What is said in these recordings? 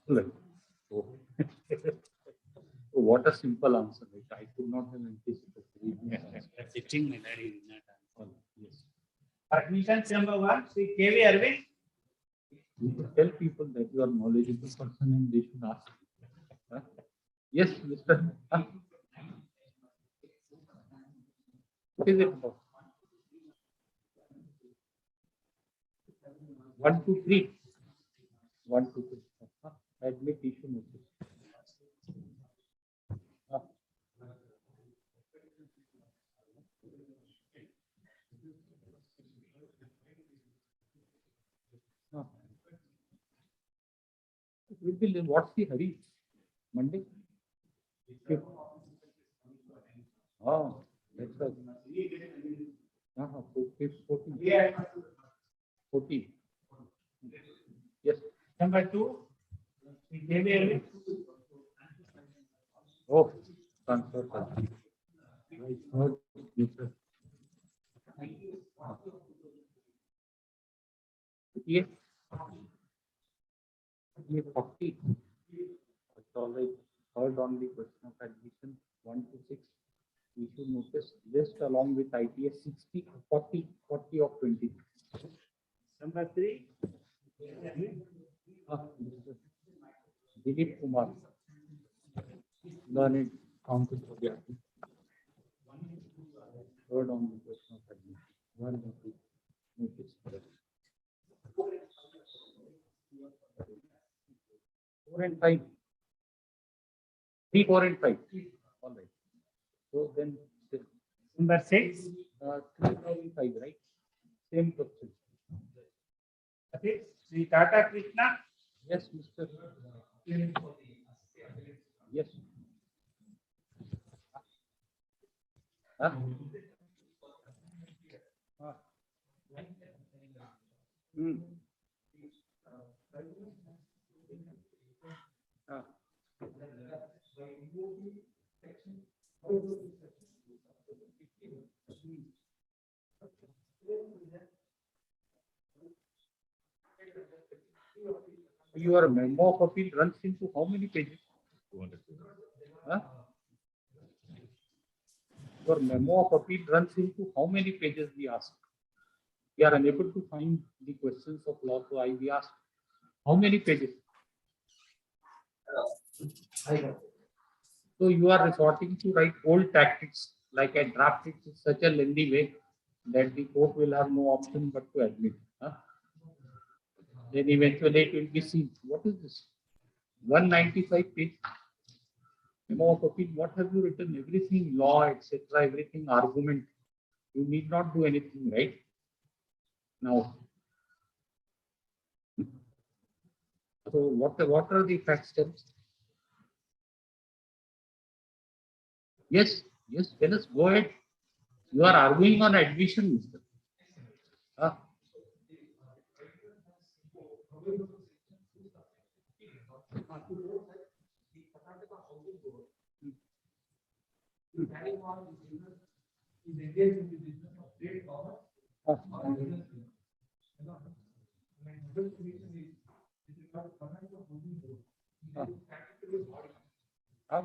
Right. Oh. What a simple answer. Right? I could not have anticipated. Sitting melody. Yes. Admission number 1, Sri KV Arvind. You tell people that you are knowledgeable person and they should ask. Huh? Yes, Mr. Huh? What is it about? 1, 2, 3. 1, 2, 3. Huh? Admit issue notice. Huh? Huh? What's the hurry? Monday? Oh, that's right. 14. 14. Yes. Number 2, Sri KV Arvind. Oh, transfer. Yes. 40. It's already heard on the question of admission 1 to 6. We should notice list along with ITS 60, 40 of 20. Number 3, Dilip Kumar. Learned counted for the heard on the question of admission. 1 to 2. Notice. 4 and 5. 3, 4 and 5. All right. So then number 6, 3,005, right? Same question. Sri Tata Krishna. Yes, Mr. Yes. Huh? Hmm. Your memo of appeal runs into how many pages? 200 pages. Huh? Your memo of appeal runs into how many pages we asked? We are unable to find the questions of law, so we asked how many pages? So you are resorting to write old tactics, like I draft it in such a lengthy way that the court will have no option but to admit. Huh? Then eventually it will be seen. What is this? 195 page. Memo of appeal. What have you written? Everything law, etc. Everything argument. You need not do anything, right? Now. So what are the fact steps? Yes, let us go ahead. You are arguing on admission, Mr. Huh?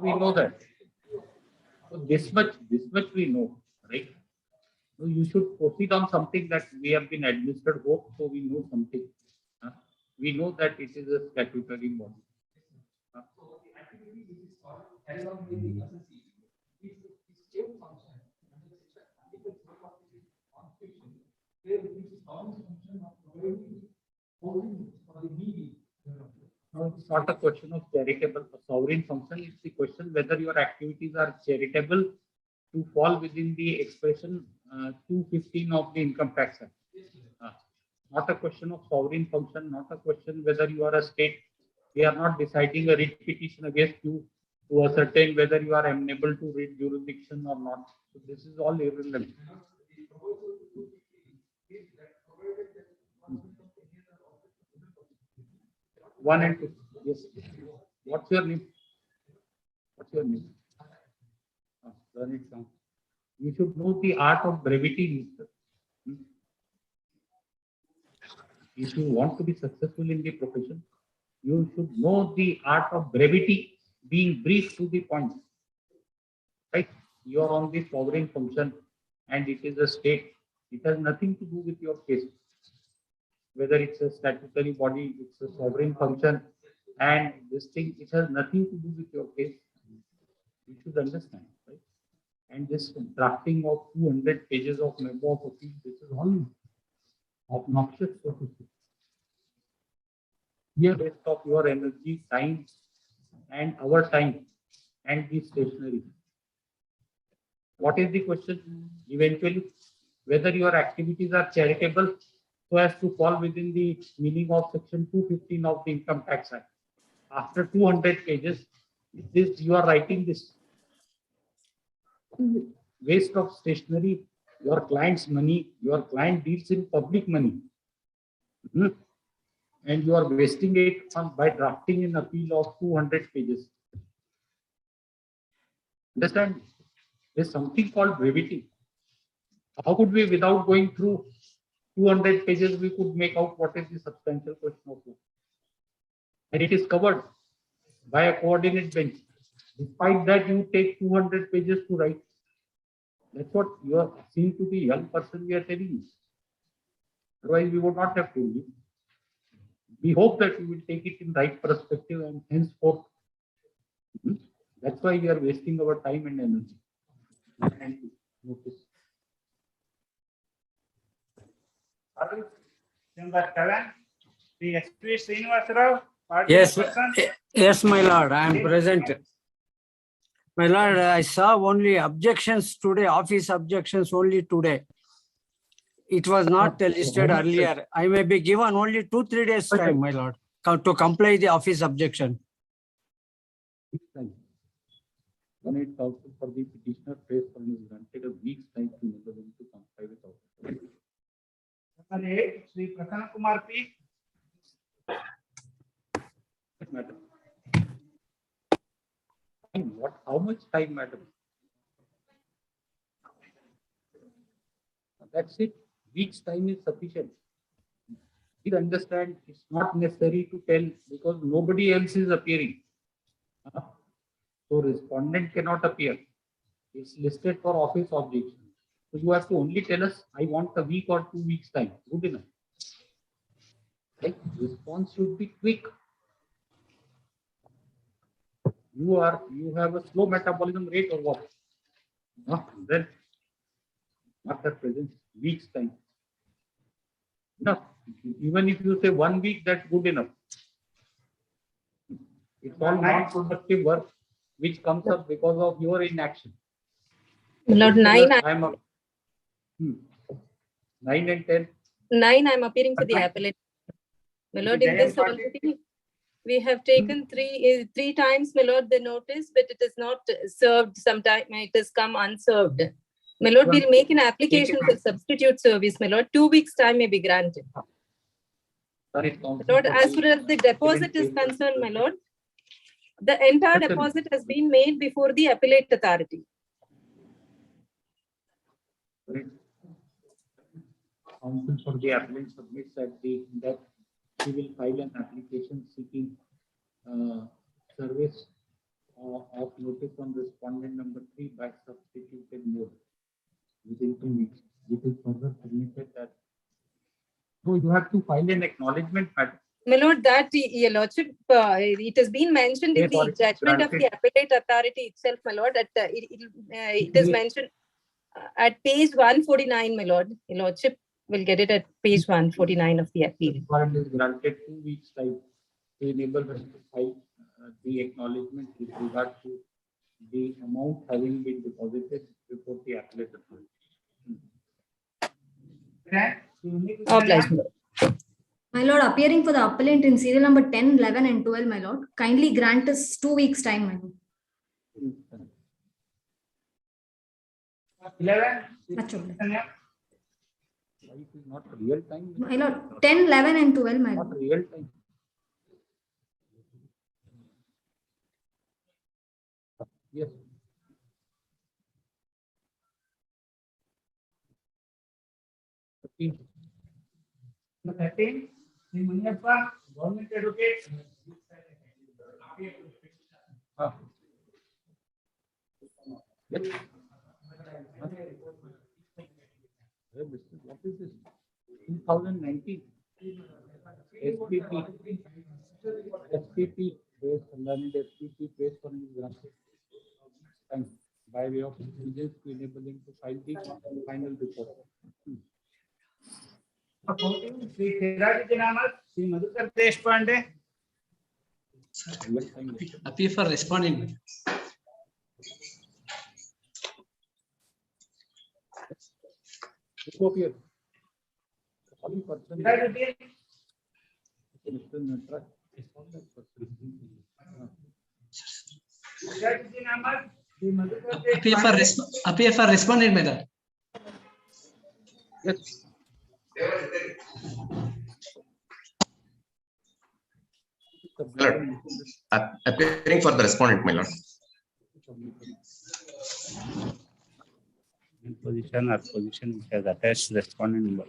We know that. So this much we know, right? So you should proceed on something that we have been administered both, so we know something. We know that it is a statutory body. No, it's not a question of charitable sovereign function. It's the question whether your activities are charitable to fall within the expression 215 of the Income Tax Act. Not a question of sovereign function, not a question whether you are a state. We are not deciding a writ petition against you to ascertain whether you are amenable to writ jurisdiction or not. So this is all irrelevant. 1 and 2. Yes. What's your name? What's your name? Learn it down. You should know the art of brevity, Mr. If you want to be successful in the profession, You should know the art of brevity, being brief to the point. Right? You are on the sovereign function and it is a state. It has nothing to do with your case. Whether it's a statutory body, it's a sovereign function, and this thing, it has nothing to do with your case. You should understand, right? And this drafting of 200 pages of memo of appeal, this is all obnoxious, so to say. Here, waste of your energy, time, and our time, and the stationery. What is the question? Eventually, whether your activities are charitable so as to fall within the meaning of section 215 of the Income Tax Act. After 200 pages, this you are writing this. Waste of stationery, your client's money, your client deals in public money. And you are wasting it by drafting an appeal of 200 pages. Understand? There's something called brevity. How could we, without going through 200 pages, we could make out what is the substantial question of law? And it is covered by a coordinate bench. Despite that, you take 200 pages to write. That's what you are seeing to the young person we are telling you. Otherwise, we would not have told you. We hope that you will take it in right perspective and henceforth. That's why we are wasting our time and energy. And notice. Number 7, the SP Srinivasarao. Yes, yes, my lord, I am present. My lord, I saw only objections today, office objections only today. It was not listed earlier. I may be given only 2-3 days time, my lord, to comply the office objection. 1,800 for the petitioner praise for his granted a week's time to enable him to comply with office. Number 8, Sri Prasanna Kumar P. Madam. What? How much time, madam? That's it. Week's time is sufficient. Please understand, it's not necessary to tell because nobody else is appearing. So respondent cannot appear. It's listed for office objection. So you have to only tell us, I want a week or 2 weeks time. Good enough. Right? Response should be quick. You have a slow metabolism rate or what? Then not at present, week's time. Enough. Even if you say 1 week, that's good enough. It's all non-productive work which comes up because of your inaction. Lord, 9. 9 and 10. 9, I'm appearing for the appellate. My lord, in this already, we have taken three times, my lord, the notice, but it is not served. Sometime it has come unserved. My lord, we'll make an application for substitute service. My lord, 2 weeks time may be granted. My lord, as far as the deposit is concerned, my lord, the entire deposit has been made before the appellate authority. Counsel for the appellant submits that he will file an application seeking service of notice on respondent number 3 by substituted mode within 2 weeks. It is further submitted that. So you have to file an acknowledgement, madam. My lord, that your lordship, it has been mentioned in the judgment of the appellate authority itself, my lord. It is mentioned at page 149, my lord. Your lordship will get it at page 149 of the appeal. Warrant is granted 2 weeks time to enable us to file the acknowledgement with regard to the amount having been deposited before the appellate authority. Obliged, my lord. My lord, appearing for the appellant in serial number 10, 11, and 12, my lord. Kindly grant us 2 weeks time, my lord. 11. That's all. It is not real time. My lord, 10, 11, and 12, my lord. Not real time. Yes. Okay. 13, Sri Muniyappa, government advocate. Ah. Yes. What is this? 2019. SPP. SPP based on SPP based on the grant. And by way of intelligence to enable him to file the final report. Sri Sirajuddin Ahmad, Sri Madhukar Deshpande. Appear for responding. Disappear. Sirajuddin, Sirajuddin Ahmad, Sri Madhukar Deshpande. Appear for respondent, my lord. Yes. My lord, appearing for the respondent, my lord. In position or position which has attached respondent number.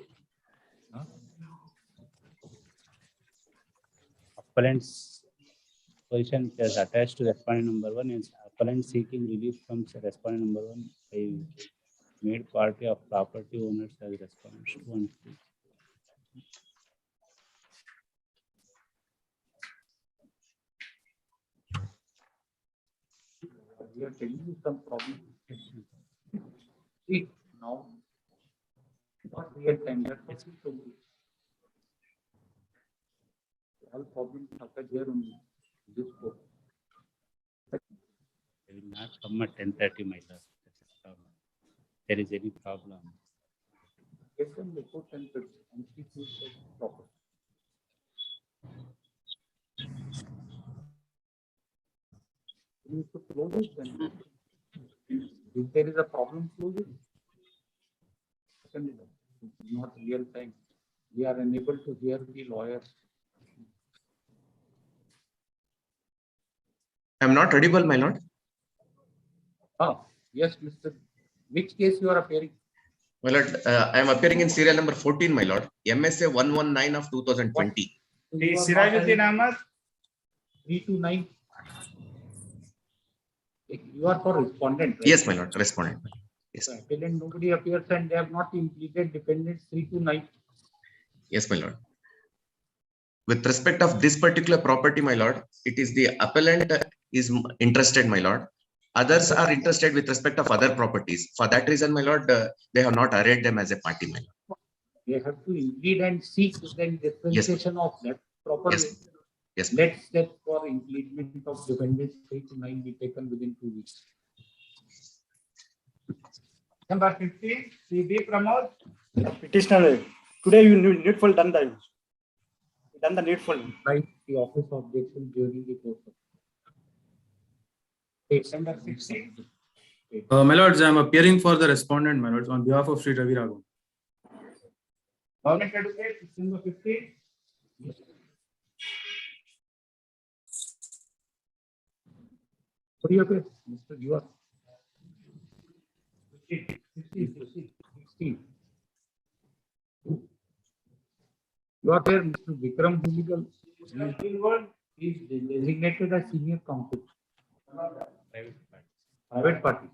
Appellant's position which has attached to respondent number 1 is appellant seeking relief from respondent number 1 by made party of property owners as respondents 2 and 3. We are telling you some problem. See, now, not real time, that's what we told you. All problems occur here only, this code. They will not come at 10:30, my lord. That's the problem. There is any problem. Get them report and see who is proper. You need to close it then. If there is a problem, close it. Second, it's not real time. We are unable to hear the lawyers. I am not audible, my lord. Ah, yes, Mr. Which case you are appearing? My lord, I am appearing in serial number 14, my lord. MSA 119 of 2020. Sri Sirajuddin Ahmad. 329. You are for respondent, right? Yes, my lord, respondent. Yes, The appellant, nobody appears and they have not impleted defendants 329. yes, my lord. With respect of this particular property, my lord, it is the appellant is interested, my lord. Others are interested with respect of other properties. For that reason, my lord, they have not arrayed them as a party, my lord. They have to implead and seek then dispensation of that proper Yes. way. Yes, my lord. Let steps for implement of defendants 329 be taken within 2 weeks. Number 15, Sri B. Pramod. Petitioner, today you needful done the needful. Right, the office of objection during the course of. Case Number 16. My lords, I am appearing for the respondent, my lords, on behalf of Sri Ravi Raghavan. Government advocate, number 15. What do you appear? Mr. You are 16. You are there, Mr. Vikram Bhumigal. He is designated as senior counsel. Private party.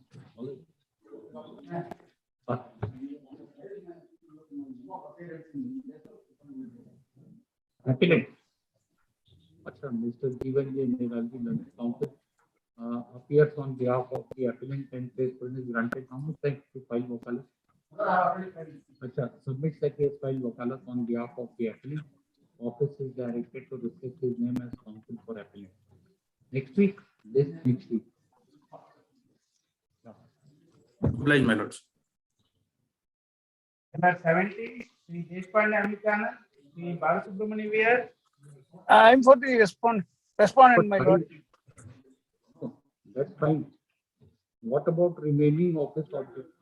Appellant. Mr. Jeevan J. Nirali, counsel, appears on behalf of the appellant and says is granted. How much time to file wakalat? Submits that he has filed wakalat on behalf of the appellant. Office is directed to reflect his name as counsel for appellant. Next week, next week. Obliged, my lords. Number 17, Sri Deshpande Amritana, Sri Balasubramani Veer. I'm for the respondent, my lord. Oh, that's fine. What about remaining office objects?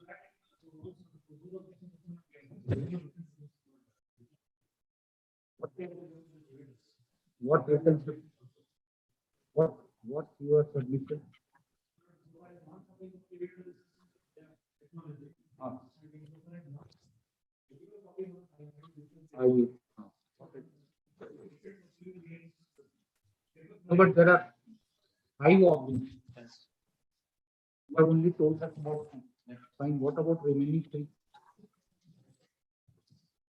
What written? What your submission? No, but there are 5 objections. You have only told us about 2. That's fine. What about remaining 3?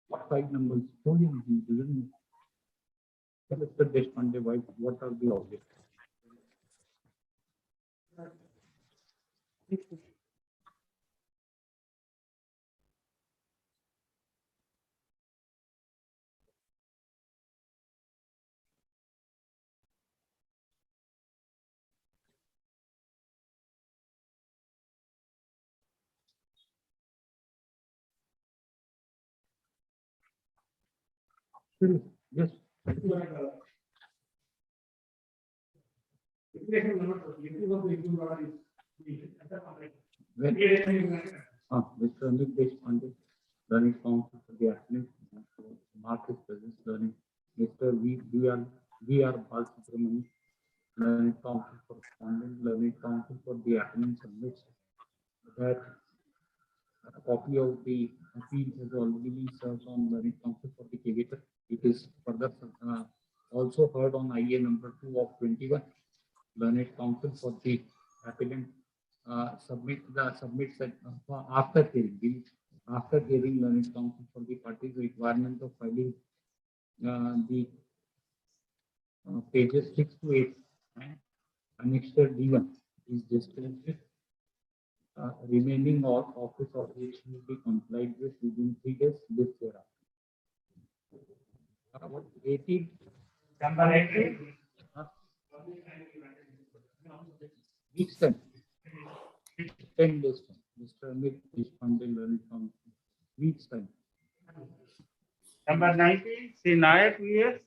What 5 numbers? Told him he doesn't know. Tell Mr. Deshpande, what are the objects? Yes. When Mr. Amit Deshpande, learning council for the athlete, Marcus presence learning, Mr. V.R. Balasubramani, learning council for respondent, learning council for the athlete submits that a copy of the appeal has already been served on learning council for the caveator. It is further also heard on IA number 2 of 21. Learned counsel for the appellant submits after hearing learned counsel for the parties requirement of filing the pages 6 to 8 and annexure D1 is dispensed with. Remaining office of which will be complied with within 3 days this year. 18 number 18 weeks time. 10 days time. Mr. Amit Deshpande learning from weeks time. Number 19, Sri Nayak VS.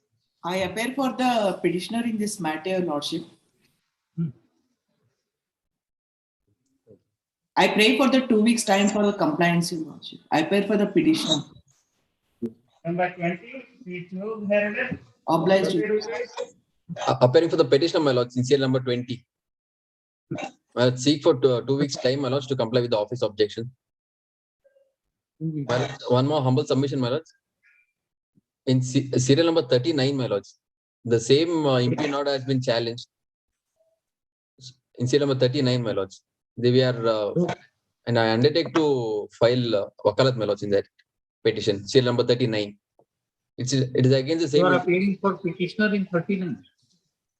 I appear for the petitioner in this matter, Your Lordship. I pray for the 2 weeks time for the compliance, Your Lordship. I appear for the petitioner. Number 20, CH-2 Herald. Obliged. Appearing for the petitioner, my lord, sincere number 20. Seek for 2 weeks time, my lords, to comply with the office objection. My lords, one more humble submission, my lords. In serial number 39, my lords, the same impeachment order has been challenged. In serial number 39, my lords, we are, and I undertake to file wakalat, my lords, in that petition, serial number 39. It is against the same. You are appearing for petitioner in 39.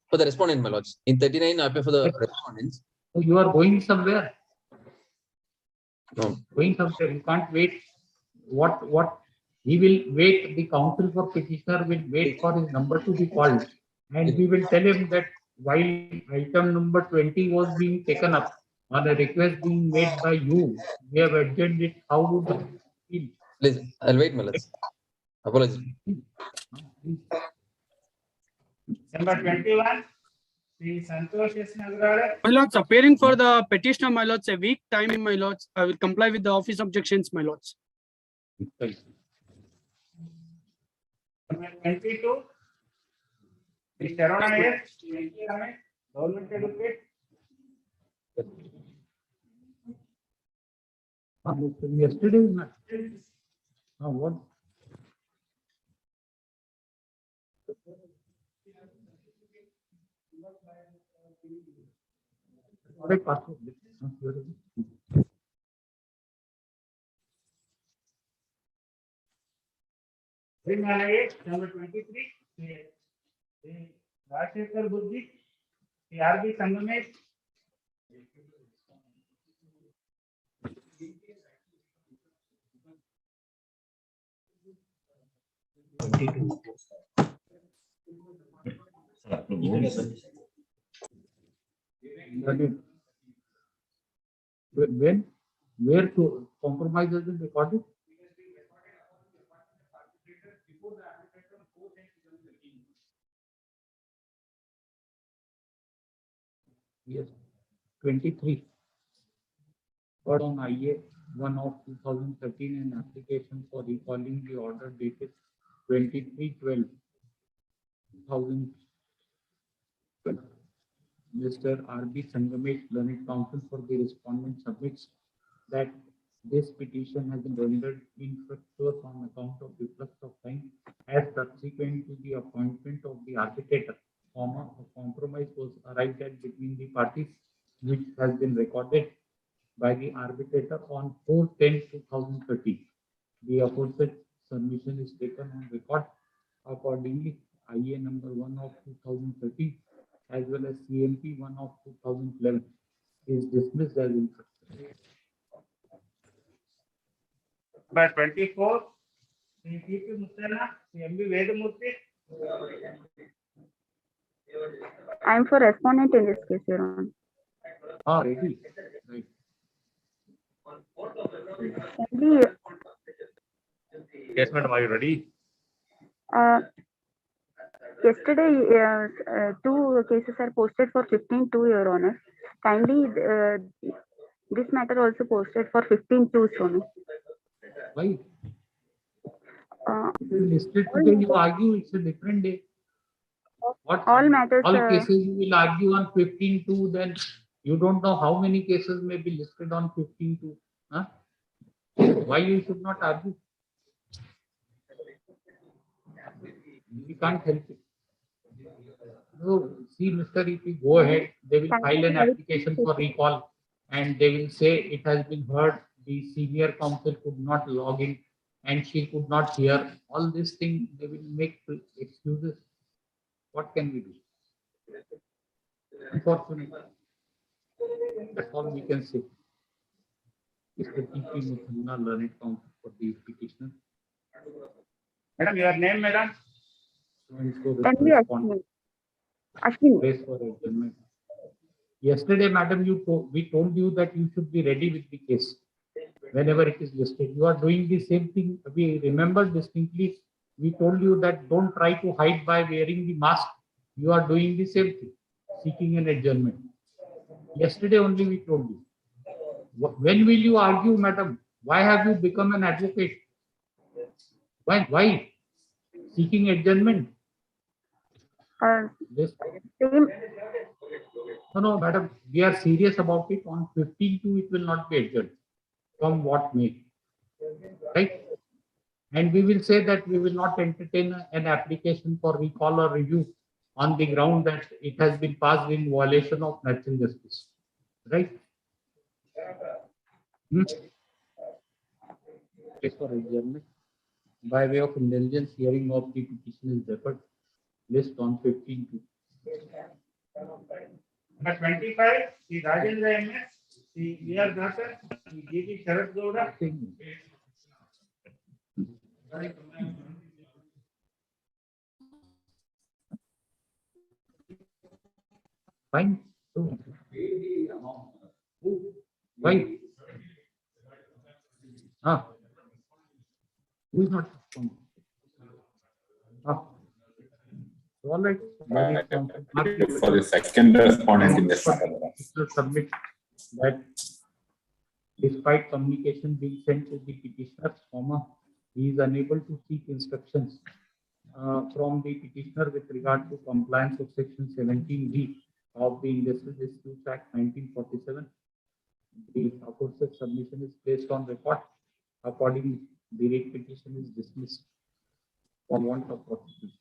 For the respondent, my lords. In 39, I appear for the respondents. So you are going somewhere. No. Going somewhere. You can't wait. What he will wait. The counsel for petitioner will wait for his number to be called, and we will tell him that while item number 20 was being taken up on a request being made by you, we have adjourned it. How would you feel? Please, I'll wait, my lords. Apologies. Number 21. My lords, appearing for the petitioner, my lords, a week time, my lords. I will comply with the office objections, my lords. Number 22. Mr. Government Advocate. Yesterday is not. What? Number 23. Rajshekar Buddhi. RB Sangamesh. When? Where to compromise has been recorded? Yes, 23. But on IA 1 of 2013, an application for recalling the order dated 23/12/2012. Mr. RB Sangamesh, learned counsel for the respondent, submits that this petition has been rendered infructuous on account of reflux of time as subsequent to the appointment of the arbitrator, a compromise was arrived at between the parties, which has been recorded by the arbitrator on 4/10/2013. The aforesaid submission is taken on record. Accordingly, IA number 1 of 2013 as well as CMP 1 of 2011 is dismissed as instructed. By 24, CP Mustana, CMB Vedamurthy. I am for respondent in this case, Your Honor. Ah, ready. Right. Only, Yes, madam, are you ready? yesterday, two cases are posted for 15-2, Your Honor. Kindly, this matter also posted for 15-2, Your Honor. Why? If it is listed today, you argue it's a different day. What? All matters. All cases you will argue on 15/2, then you don't know how many cases may be listed on 15/2. Huh? Why you should not argue? We can't help it. No, see, Mr. If we go ahead, they will file an application for recall and they will say it has been heard, the senior counsel could not log in and she could not hear. All these things, they will make excuses. What can we do? Unfortunately, that's all we can say. Mr. T.P. Muthanna, learned counsel for the petitioner. Madam, your name, madam? Ashwini. Yesterday, madam, we told you that you should be ready with the case whenever it is listed. You are doing the same thing. We remember distinctly. We told you that don't try to hide by wearing the mask. You are doing the same thing, seeking an adjournment. Yesterday only we told you. When will you argue, madam? Why have you become an advocate? Why? Seeking adjournment? This. No, madam, we are serious about it. On 15/2, it will not be adjourned. Come what may. Right? And we will say that we will not entertain an application for recall or review on the ground that it has been passed in violation of natural justice. Right? Case for adjournment. By way of indulgence, hearing of the petition is deferred. List on 15/2. Number 25, Sri Rajendra MS, Sri V.R. Dhakar, Sri G.T. Sharat Gowda. Fine. So, why? Who is not responding? All right. For the second respondent in this matter. Submit that despite communication being sent to the petitioner, he is unable to seek instructions from the petitioner with regard to compliance of section 17B of the Industrial Disputes Act 1947. The aforesaid submission is placed on record. Accordingly, the rate petition is dismissed for want of prosecution.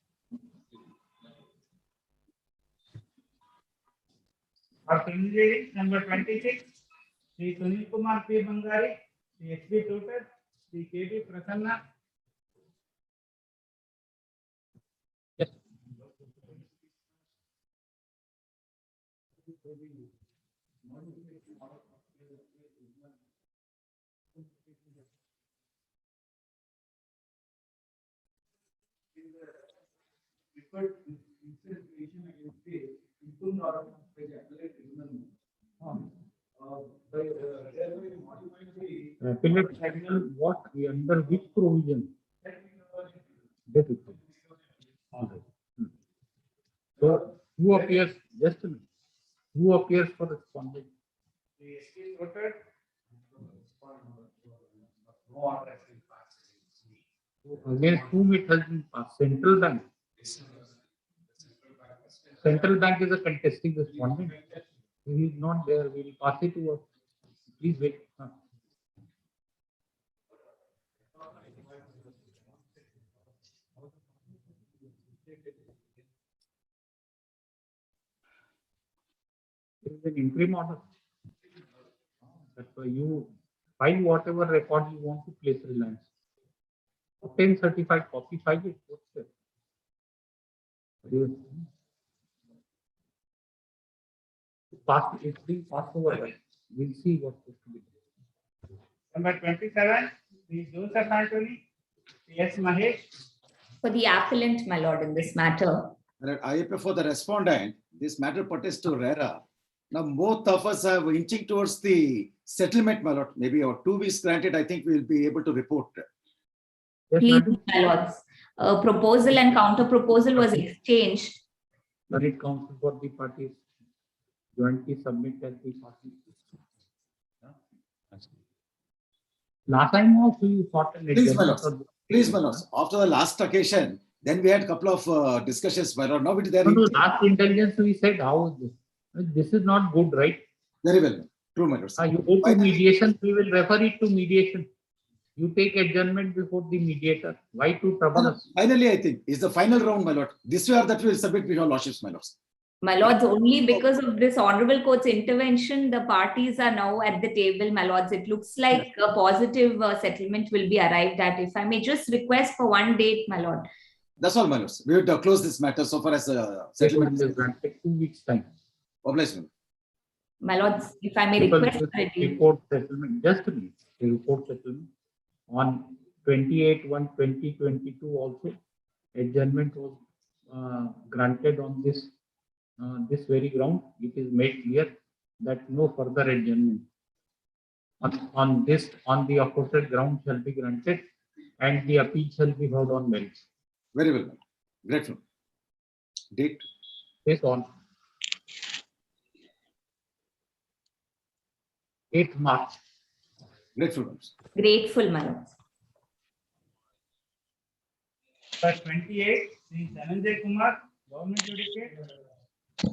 Our preliminary number 26, Sri Sunil Kumar P. Bangari, Sri S.B. Tutor, Sri K.B. Prasanna. Yes. Appellate tribunal, what, under which provision? All right. So, who appears, just a minute, who appears for respondent? Against whom it has been passed? Central Bank. Central Bank is a contesting respondent. He is not there. We will pass it to us. Please wait. It is an interim order. That's why you file whatever record you want to place Reliance. 10 certified copy, file it. What's there? It's being passed over. Right? We'll see what's to be. Number 27, the Joseph Anthony, yes, Mahesh. For the appellant, my lord, in this matter. I appear for the respondent. This matter pertains to RERA. Now, both of us are inching towards the settlement, my lord. Maybe or 2 weeks granted, I think we'll be able to report. Yes, Please, madam. my lords. A proposal and counter proposal was exchanged. Merit counsel for the parties jointly submit as the parties. Last time also you thought an Please, my adjournment lord. or- Please, my lord. After the last occasion, then we had a couple of discussions, my lord. Now it is there. No, no, last intelligence we said, how is this? This is not good, right? Very well. True, my lord. You go to mediation, we will refer it to mediation. You take adjournment before the mediator. Why to trouble us? Finally, I think is the final round, my lord. This way or that we will submit before lordships, my lords. My lords, only because of this honorable court's intervention, the parties are now at the table, my lords. It looks like a positive settlement will be arrived at. If I may just request for one date, my lord. That's all, my lords. We will close this matter so far as settlement is granted. 2 weeks time. Obligation. My lords, if I may request for a date. Report settlement, just a minute. The report settlement on 28/1/2022 also adjournment was granted on this very ground. It is made clear that no further adjournment on the aforesaid ground shall be granted, and the appeal shall be heard on merits. Very well. Grateful. Date. Yes, on 8th March. Grateful. Grateful, my lords. Number 28, Sri Dhananjay Kumar, Government Advocate.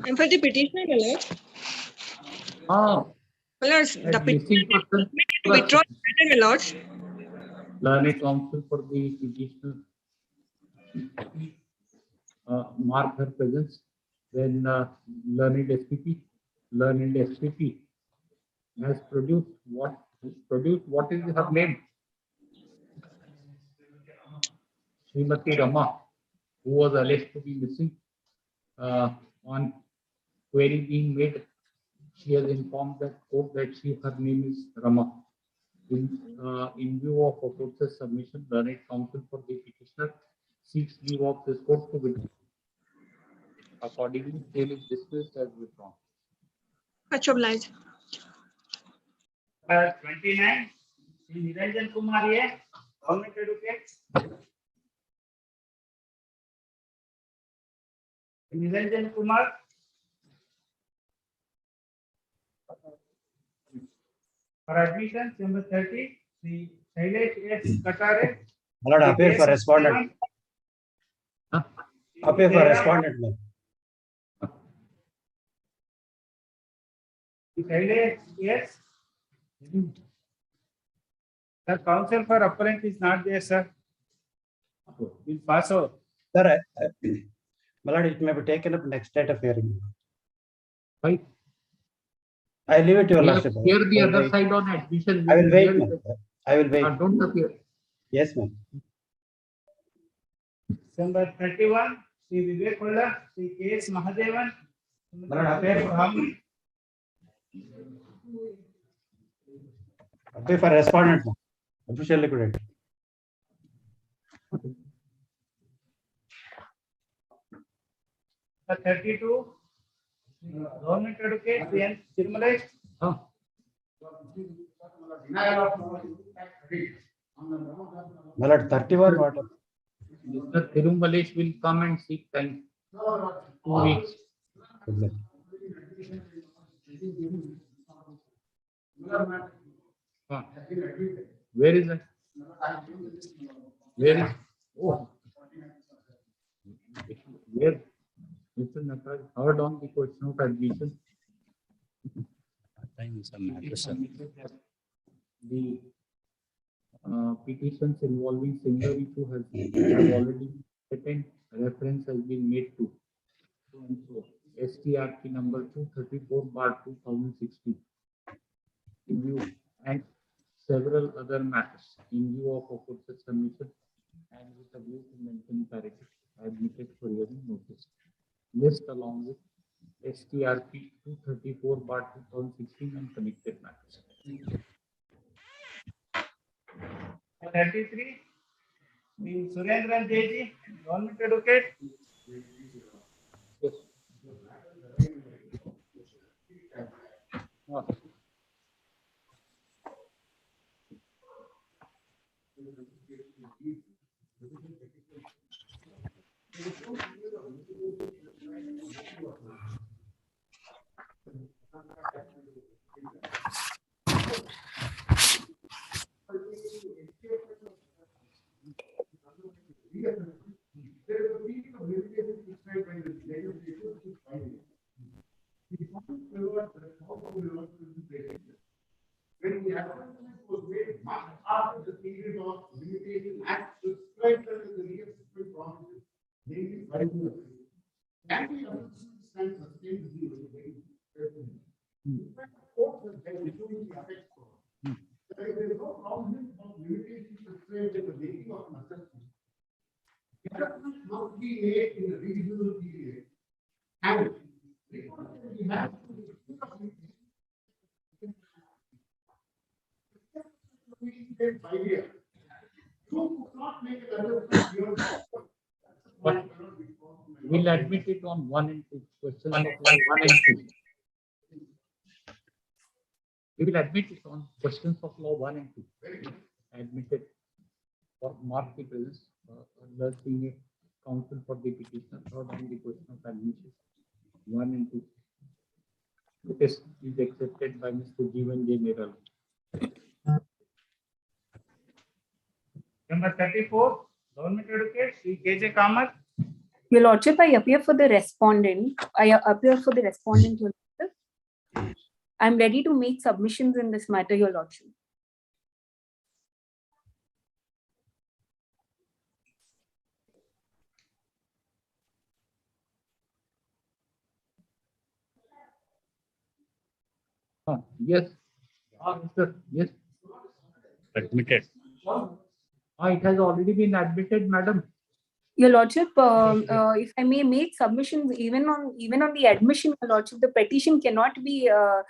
I'm for the petitioner, my lord. My lords, the petitioner withdraw the matter, my lords. Learned counsel for the petitioner mark her presence. Then learned SPP has produced what is her name? Srimati Rama, who was alleged to be missing. On query being made, she has informed that court that her name is Rama. In view of court's submission, learned counsel for the petitioner seeks leave of this court to withdraw. Accordingly, sale is dismissed as withdrawn. Much obliged. 29, Sri Niranjan Kumar, Government Advocate. Niranjan Kumar. For admission, number 30, the Shailesh S. Katare. My lord, appear for respondent. Appear for respondent. The Shailesh S. The counsel for appellant is not there, sir. Will pass out. Sir, my lord, it may be taken up next date of hearing. Right. I leave it to your lordship. Here the other side on admission. I will wait. I will wait. Don't appear. Yes, ma'am. Number 31, Sri Vivek Kolla, Sri K.S. Mahadevan. My lord, appear for appear for respondent. Official liquidate. Number 32, Government Advocate, Sri N. Chirmalai. My lord, 31 what? Mr. Thirumalesh will come and seek time. 2 weeks. Where is it? Where is? Oh. Where? Mr. Nataraj heard on the question of admission. Time is a matter, sir. The petitions involving similar issue have already been written. Reference has been made to. So and so. STRP number 234/2016 in view and several other matters in view of aforesaid submission and with a view to maintain parity admitted for hearing notice. List along with STRP 234/2016 and connected matters. 33, Surendran Deji, government advocate. Yes. When the advertisement was made much after the period of limitation act prescribed under the real estate promises, namely 5 years, can the advertisement stand sustained zero? In fact, court has held issuing the apex court that if there is no provision of limitation prescribed in the making of an assessment, the advertisement must be made in a reasonable period. And because we have But we'll admit it on 1 and 2 questions. Of 1 and 2. We will admit it on questions of law 1 and 2. Admitted for mark the presence the senior counsel for the petitioner or on the question of admission 1 and 2. The test is accepted by Mr. Jeevan J. Neral. Number 34, government advocate, Sri KJ Kamath. Your Lordship, I appear for the respondent. Your Lordship. I'm ready to make submissions in this matter, Your Lordship. Yes. Sir. Yes. Admitted. It has already been admitted, madam. Your Lordship, if I may make submissions even on the admission, Your Lordship, the petition cannot be the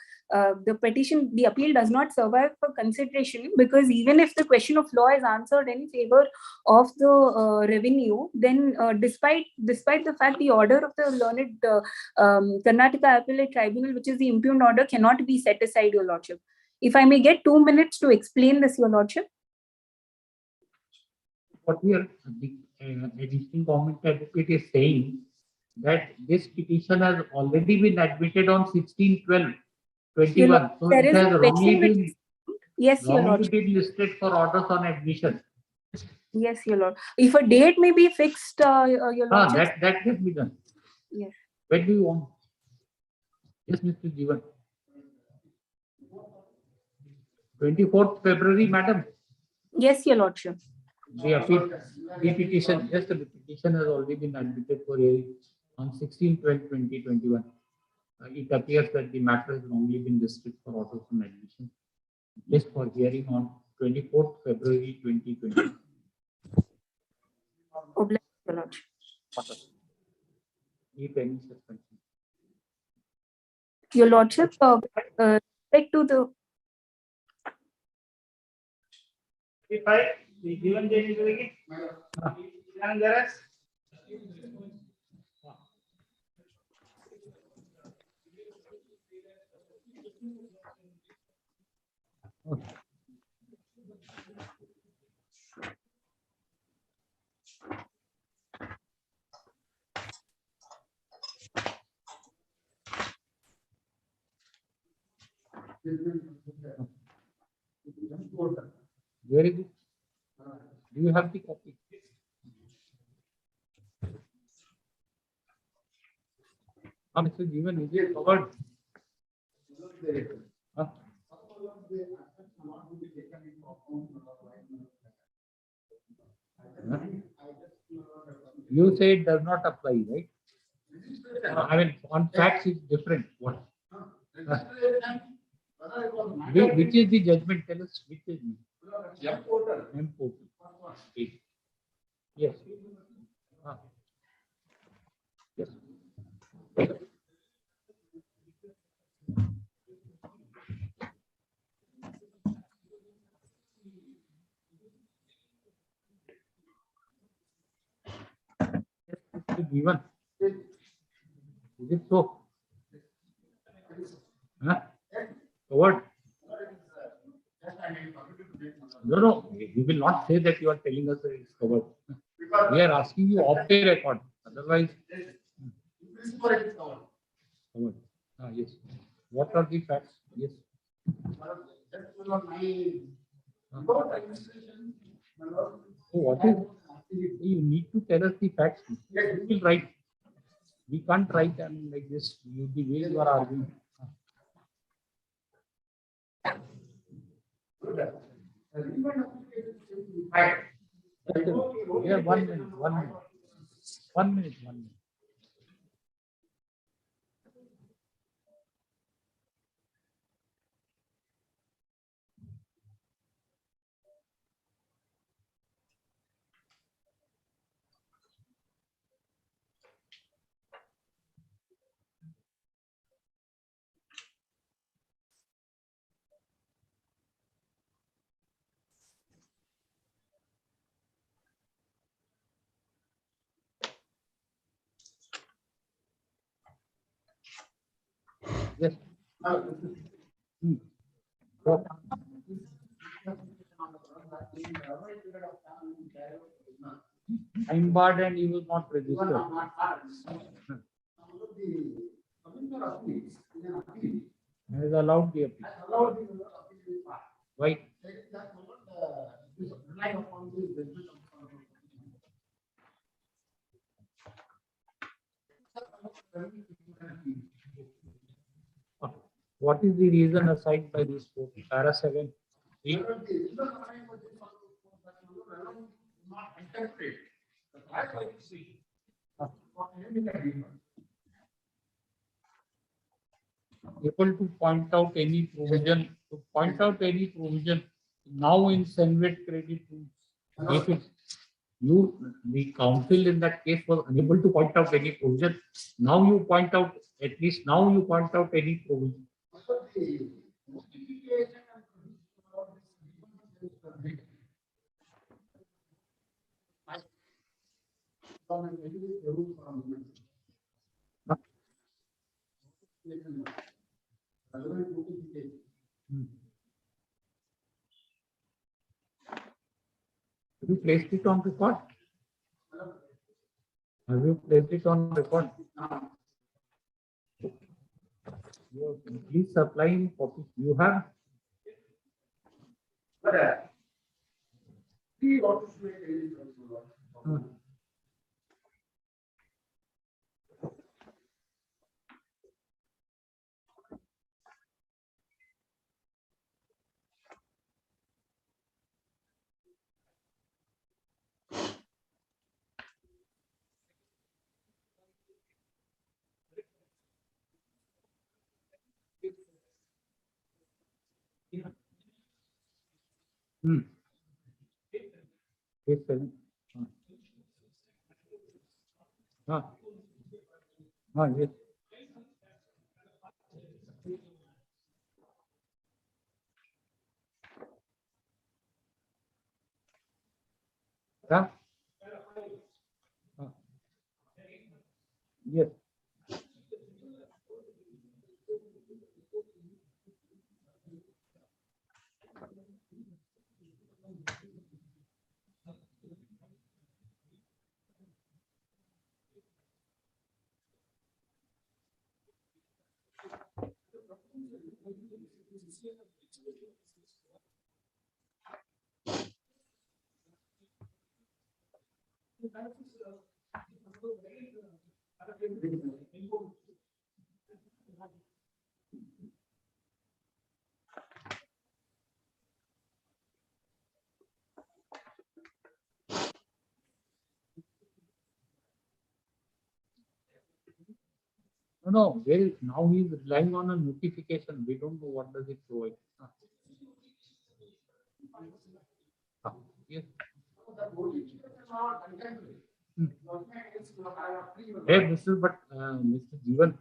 appeal does not survive for consideration, because even if the question of law is answered in favor of the revenue, then despite the fact the order of the learned Karnataka Appellate Tribunal, which is the impugned order, cannot be set aside, Your Lordship. If I may get 2 minutes to explain this, Your Lordship. What we are existing government advocate is saying that this petition has already been admitted on 16/12/21. So it has wrongly been listed for orders on admission. Yes, Your Lord. If a date may be fixed, Your Lordship. That can be done. Yes. When do you want? Yes, Mr. Jeevan. 24th February, madam. Yes, Your Lordship. The petition has already been admitted for hearing on 16/12/2021. It appears that the matter has wrongly been listed for orders on admission. Just for hearing on 24th February 2020. Oh, bless Your Lordship. If any suspension. Your Lordship, respect to the 35, the given date is Very good. Do you have the copy? Mr. Jeevan, is it covered? You say it does not apply, right? I mean, on facts it's different. What? Which is the judgment? Tell us which is M portal. Okay. Yes. Yes. Given. Is it so? Huh? What? No. You will not say that you are telling us that it's covered. We are asking you off the record. Otherwise, covered. Yes. What are the facts? Yes. So what is? You need to tell us the facts. You will write. We can't write and like this. The way you are arguing. Yeah, 1 minute. 1 minute. 1 minute. 1 minute. Yes. Time barred and you will not register. Has allowed the appeal. Why? What is the reason assigned by this court? Para 7. Able to point out any provision, now in Senate credit rules. If it, the counsel in that case was unable to point out any provision, now you point out, at least now you point out any provision. Have you placed it on record? Have you placed it on record? Please supply in copy. You have? Yes, sir. Yes. Yes. No, well, now he is relying on a notification. We don't know what does it provide. Yes. Hey, but Mr. Jeevan,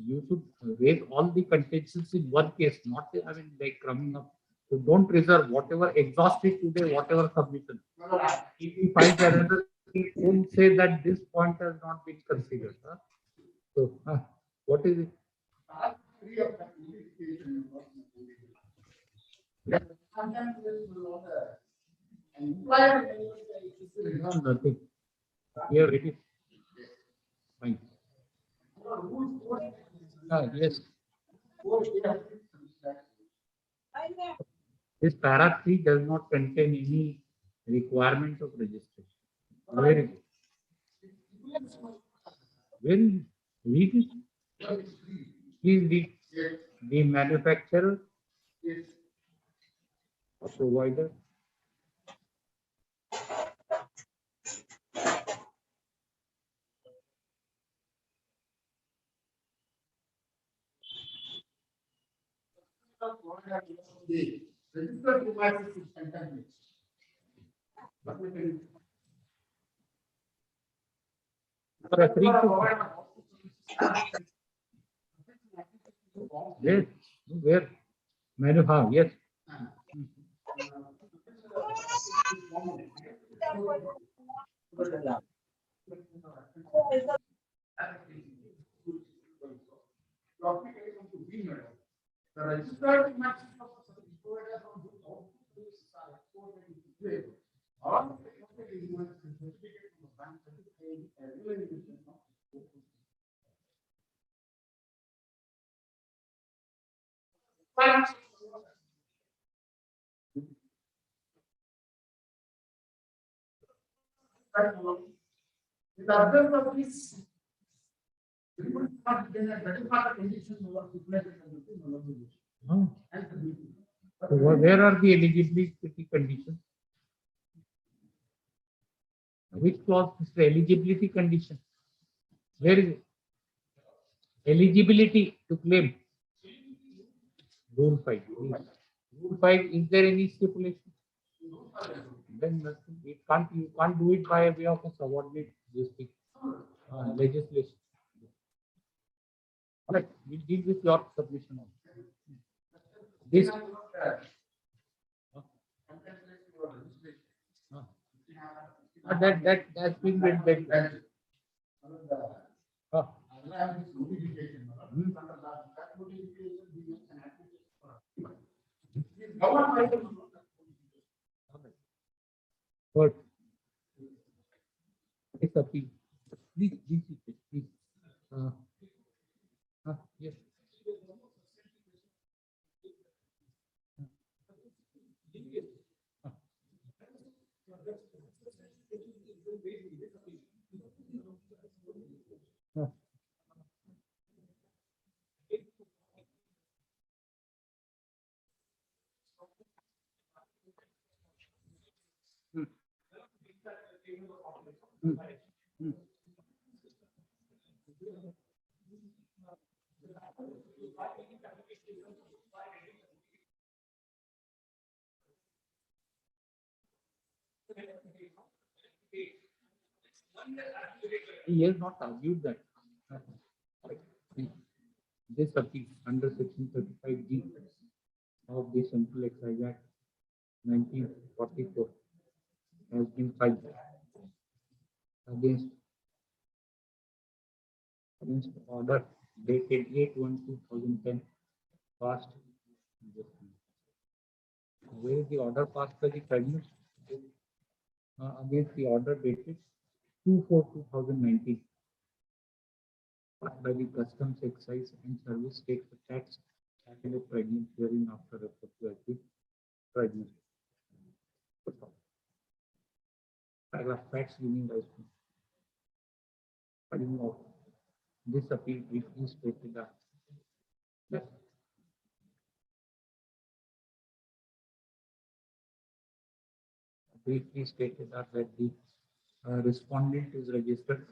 you should raise all the contingencies in one case, not I mean like coming up. So don't reserve whatever exhausted today, whatever submission. If you find another, don't say that this point has not been considered. Huh? So what is it? No, nothing. Here it is. Fine. Yes. This para 3 does not contain any requirement of registration. Very good. When read it, please read the manufacturer, provider, referring to where yes. So where are the eligibility conditions? Which clause is the eligibility condition? Where is it? Eligibility to claim. Rule 5. Rule 5, is there any stipulation? Then nothing. You can't do it by way of a subordinate legislation. All right, we'll deal with your submission. This. That's been built. Good. It's a P. Please. Yes. He has not argued that. This appeal under section 35G of the Central Excise Act 1944 has been filed against order dated 8/1/2010 passed. Where is the order passed by the tribunal? Against the order dated 2/4/2019 by the Customs, Excise and Service State Tax Appellate Tribunal hearing after referred to as the tribunal. Paragraph facts giving rise to filing of this appeal briefly stated that that the respondent is registered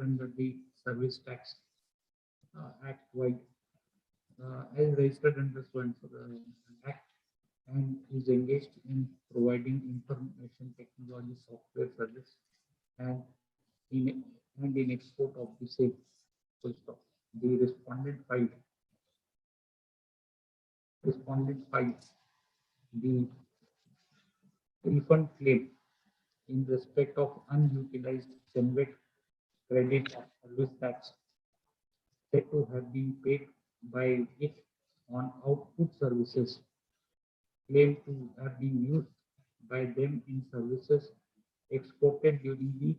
under the Service Tax Act wide as registered under the Act and is engaged in providing information technology software service and in export of the same. Full stop. The respondent filed the refund claim in respect of unutilized Senvet credit service tax said to have been paid by it on output services claimed to have been used by them in services exported during the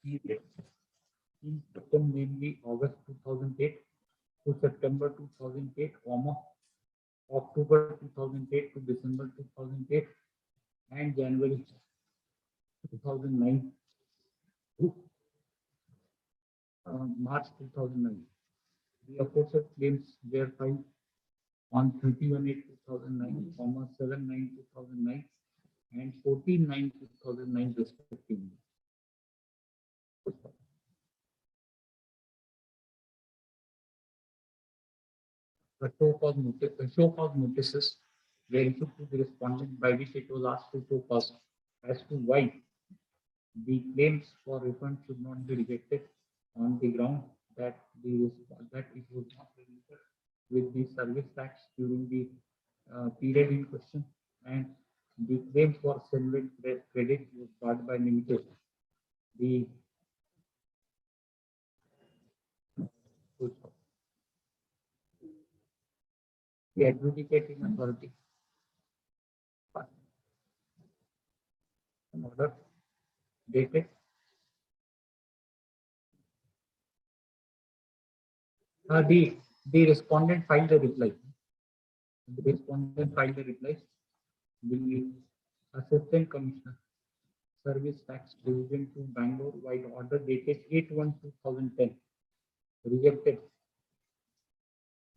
period in September, namely August 2008 to September 2008, October 2008 to December 2008, and January 2009 to March 2009. The aforesaid claims were filed on 31/8/2009, 7/9/2009, and 14/9/2009 respectively. The show cause notices were issued to the respondent by which it was asked to show cause as to why the claims for refund should not be rejected on the ground that it was not registered with the service tax during the period in question, and the claim for Senvet credit was barred by limitation. The adjudicating authority an order dated the respondent filed a reply. The respondent filed a reply. The Assistant Commissioner Service Tax Division to Bangalore wide order dated 8/1/2010 rejected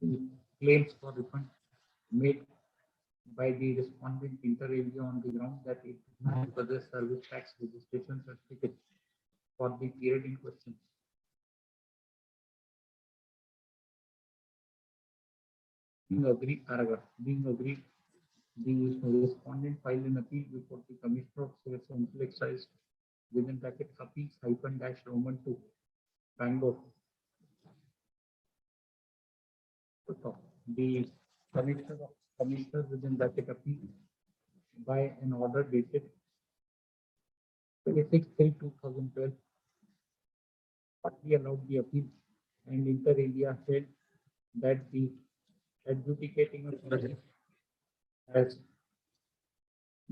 the claims for refund made by the respondent inter alia on the ground that it did not possess service tax registration certificate for the period in question. Being agreed, the respondent filed an appeal before the Commissioner of Central Excise within bracket appeals -Roman 2 Bangalore. The Commissioner within bracket appeal by an order dated 26/3/2012 partly allowed the appeal and inter alia said that the adjudicating authority has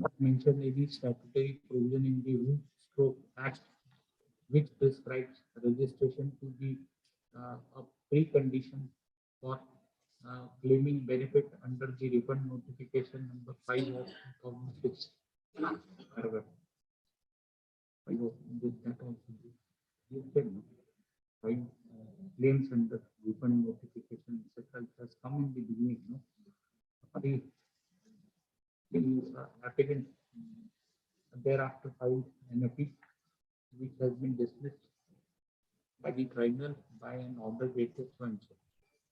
not mentioned any statutory provision in the Rules/Act which prescribes registration to be a precondition for claiming benefit under the refund notification number 5 of 2006. However, that also you can find claims under refund notification, etc. has come in the beginning. No? The applicant thereafter filed an appeal which has been dismissed by the tribunal by an order dated so and so.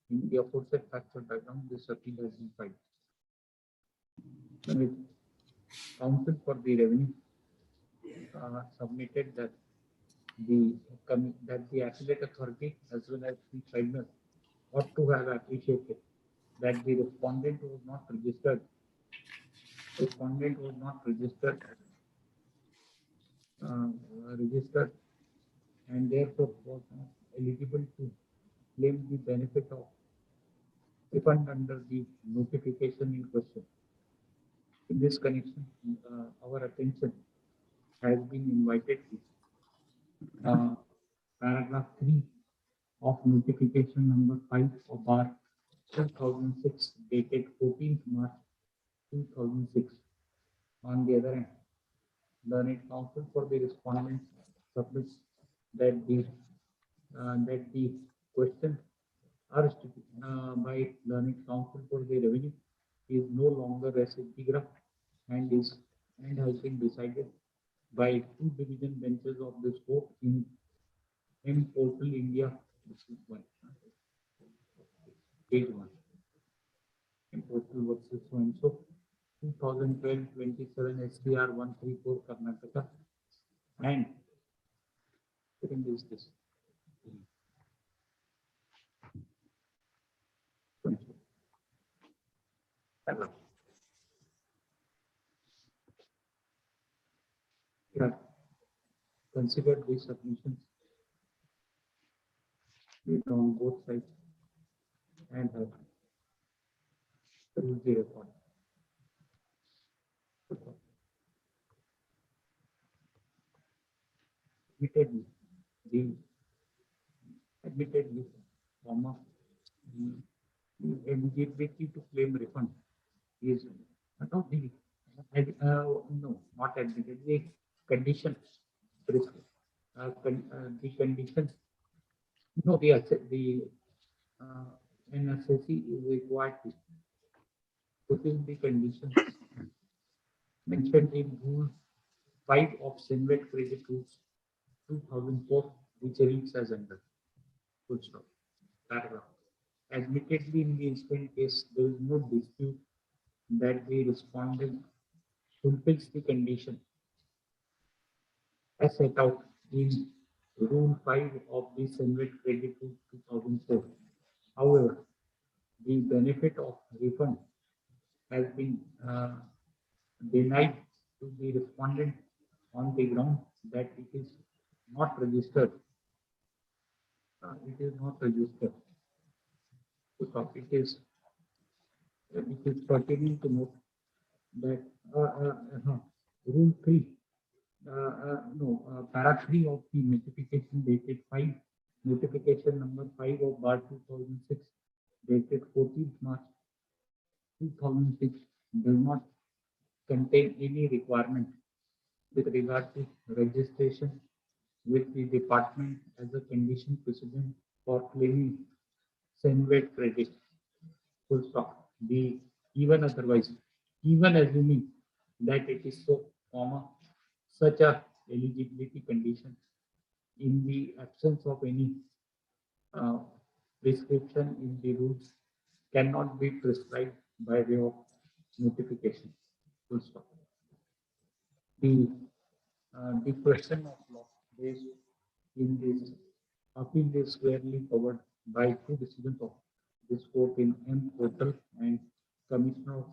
In the aforesaid factual background, this appeal has been filed. Counsel for the Revenue submitted that the appellate authority as well as the tribunal ought to have appreciated that the respondent was not registered. Registered and therefore was not eligible to claim the benefit of refund under the notification in question. In this connection, our attention has been invited to paragraph 3 of notification number 5 of bar 2006 dated 14th March 2006. On the other hand, learned counsel for the respondent submits that the question asked by learned counsel for the revenue is no longer res integra and has been decided by 2 division benches of this court in M Portal India. This is one. Page 1. M Portal versus so and so. 2012-27 SDR 134 Karnataka. And second is this. Yeah. Consider these submissions on both sides and have the record. Admittedly, comma, the eligibility to claim refund is not the no, not admitted. The condition, the condition. No, the an assessee is required to fulfill the conditions mentioned in Rule 5 of Senate Credit Rules 2004, which reads as under. Full stop. Paragraph. Admittedly, in the incident case, there is no dispute that the respondent fulfills the condition as set out in Rule 5 of the Senate Credit Rule 2004. However, the benefit of refund has been denied to the respondent on the ground that it is not registered. It is not registered. It is pertinent to note that Rule 3, Para 3 of the notification dated 5, notification number 5 of bar 2006, dated 14th March 2006, does not contain any requirement with regard to registration with the department as a condition precedent for claiming Senate credit. Full stop. The even otherwise, even assuming that it is so, comma, such a eligibility condition in the absence of any prescription in the rules cannot be prescribed by way of notification. Full stop. The question of law based in this appeal is squarely covered by two decisions of this court in M. Portal and Commissioner of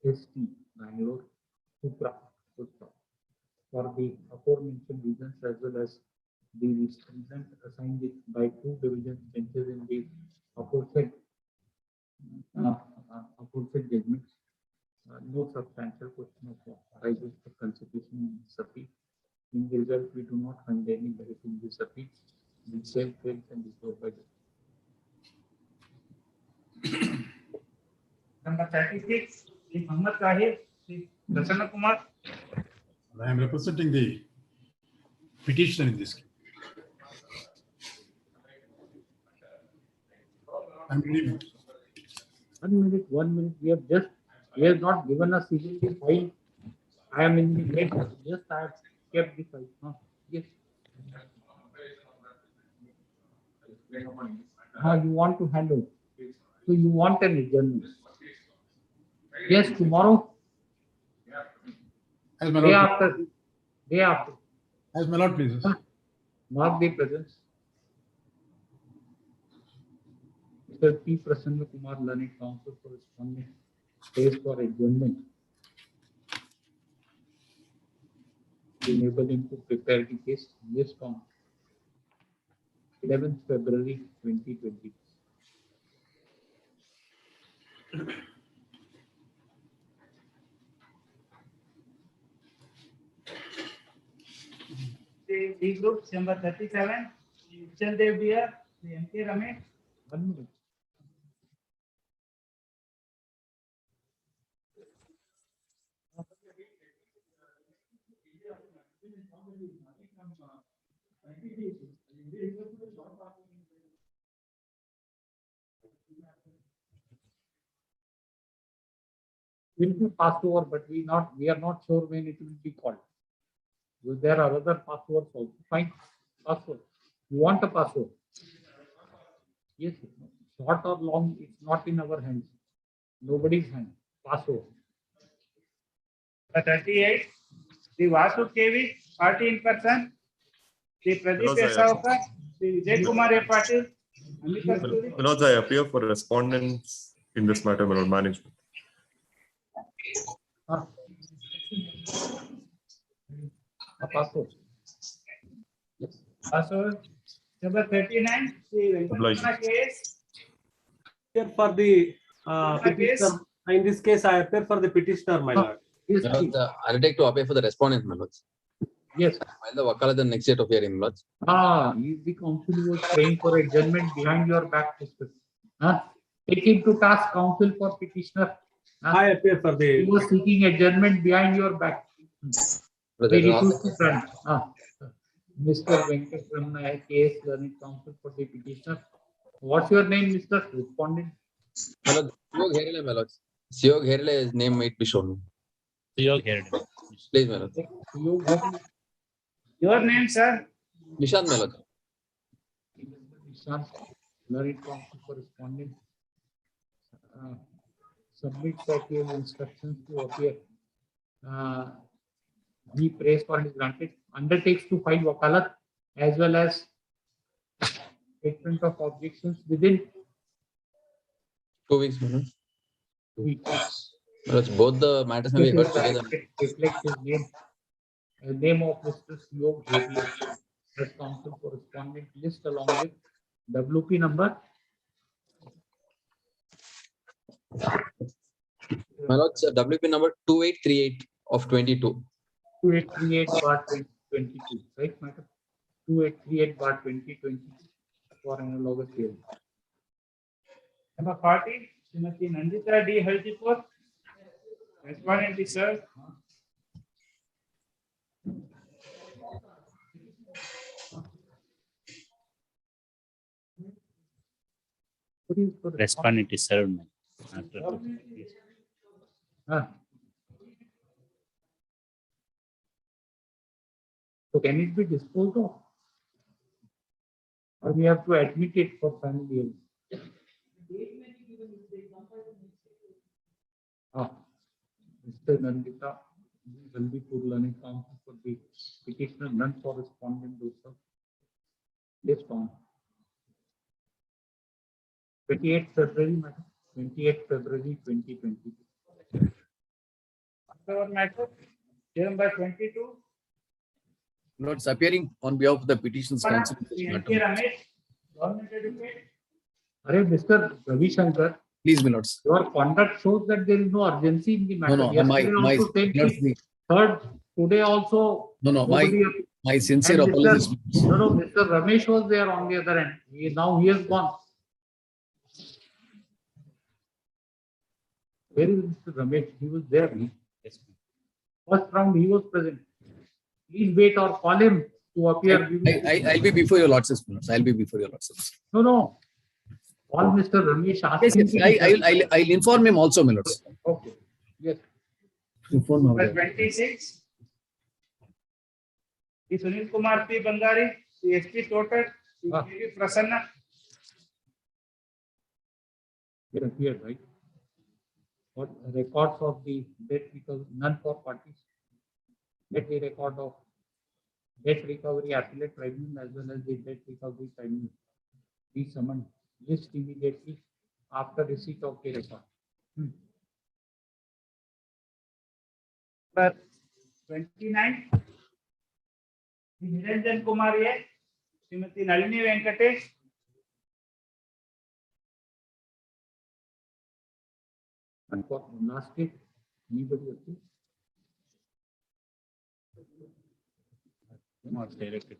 ST Bangalore, Supra. For the aforementioned reasons as well as the reason assigned it by two division benches in the aforesaid judgments, no substantial question of law arises for consideration in this appeal. In the result, we do not find any merit in this appeal. The same fails and is over. Number 36, Sri Muhammad Tahir, Sri Prasanna Kumar. I am representing the petitioner in this case. I'm reading. 1 minute. We have not given us even the file. I am in the late. Just I have kept the file. Yes. You want to handle. So you want an adjournment. Yes, tomorrow. Day after. As my lord pleases. Mark the presence. Mr. P. Prasanna Kumar, Learned Counsel for responding. Pays for adjournment. Enable him to prepare the case. Yes, from 11th February 2020. The D group, number 37, the Uchal Dev Dear, the M.K. Ramesh. 1 minute. Will be passed over, but we are not sure when it will be called. There are other passwords also. Fine, password. You want a password? Yes. Short or long, it's not in our hands. Nobody's hand. Password. 38. The Vasu KV, party in person. The Pradeep Manoj, Esavkar, the Vijay Kumar A. Patil, Amit Kasturi. Manoj, I appear for respondents in this matter, my lord, management. Password. Password. Number 39, the Venkatramana case. Here for the Case. petitioner. In this case, I appear for the petitioner, my lord. Yes, My lords, I'll take to appear for the respondent, my lords. Yes. While the Wakala the next date of hearing, my lords. The counsel was praying for adjournment behind your back, Mr. Take him to task, counsel for petitioner. I appear for the. He was seeking adjournment behind your back. Brother, Very to front. Mr. Venkatramana, case learning counsel for the petitioner. What's your name, Mr. Respondent? My lord, Siyog Herele, my lords. Siyog Herele's name might be shown. Siyog Herele. Please, my lord. Your name, sir? Nishant, my lord. Nishant, learning counsel for respondent. Submits that he has instructions to appear. He prays for his granted. Undertakes to file wakalat as well as statement of objections within 2 weeks, my lord. 2 weeks. My lords, both the matters may be heard together. Reflects his name. The name of Mr. Siyog Herele as counsel for respondent list along with WP number. My lords, WP number 2838 of 22. 2838 bar 2022, right, madam? 2838 bar 2022 for analogous hearing. Number 40, Srimati Nandita D. Haldipur. Respondent is sir. Respondent is served. So can it be disposed of? Or we have to admit it for family hearing? Mr. Nandita will be put learning counsel for the petitioner, none for respondent also. Yes, found. 28th February, madam. 28th February 2022. Our matter, hearing by 22. Lords, appearing on behalf of the petitions counsel. Ramesh, government advocate. Mr. Ravi Shankar, please, my lords. Your conduct shows that there is no urgency in the matter. No, Yesterday also same thing. Third, today also. My sincere apologies. No, Mr. Ramesh was there on the other end. Now he has gone. Where is Mr. Ramesh? He was there. Yes. First round he was present. Please wait or call him to appear. I'll be before your lordships. I'll be before your lordships. No. Call Mr. Ramesh. Yes. I'll inform him also, my lords. Okay. Yes. Inform Number 26. The Sunil Kumar P. Bangari, the SP Total, the KV Prasanna. It appeared, right? What records of the debt because none for parties. Get the record of debt recovery appellate tribunal as well as the debt recovery tribunal. Be summoned. List immediately after receipt of the record. Number 29. The Niranjan Kumar A. Srimati Nalini Venkatesh. And for last date, anybody okay? Not directed.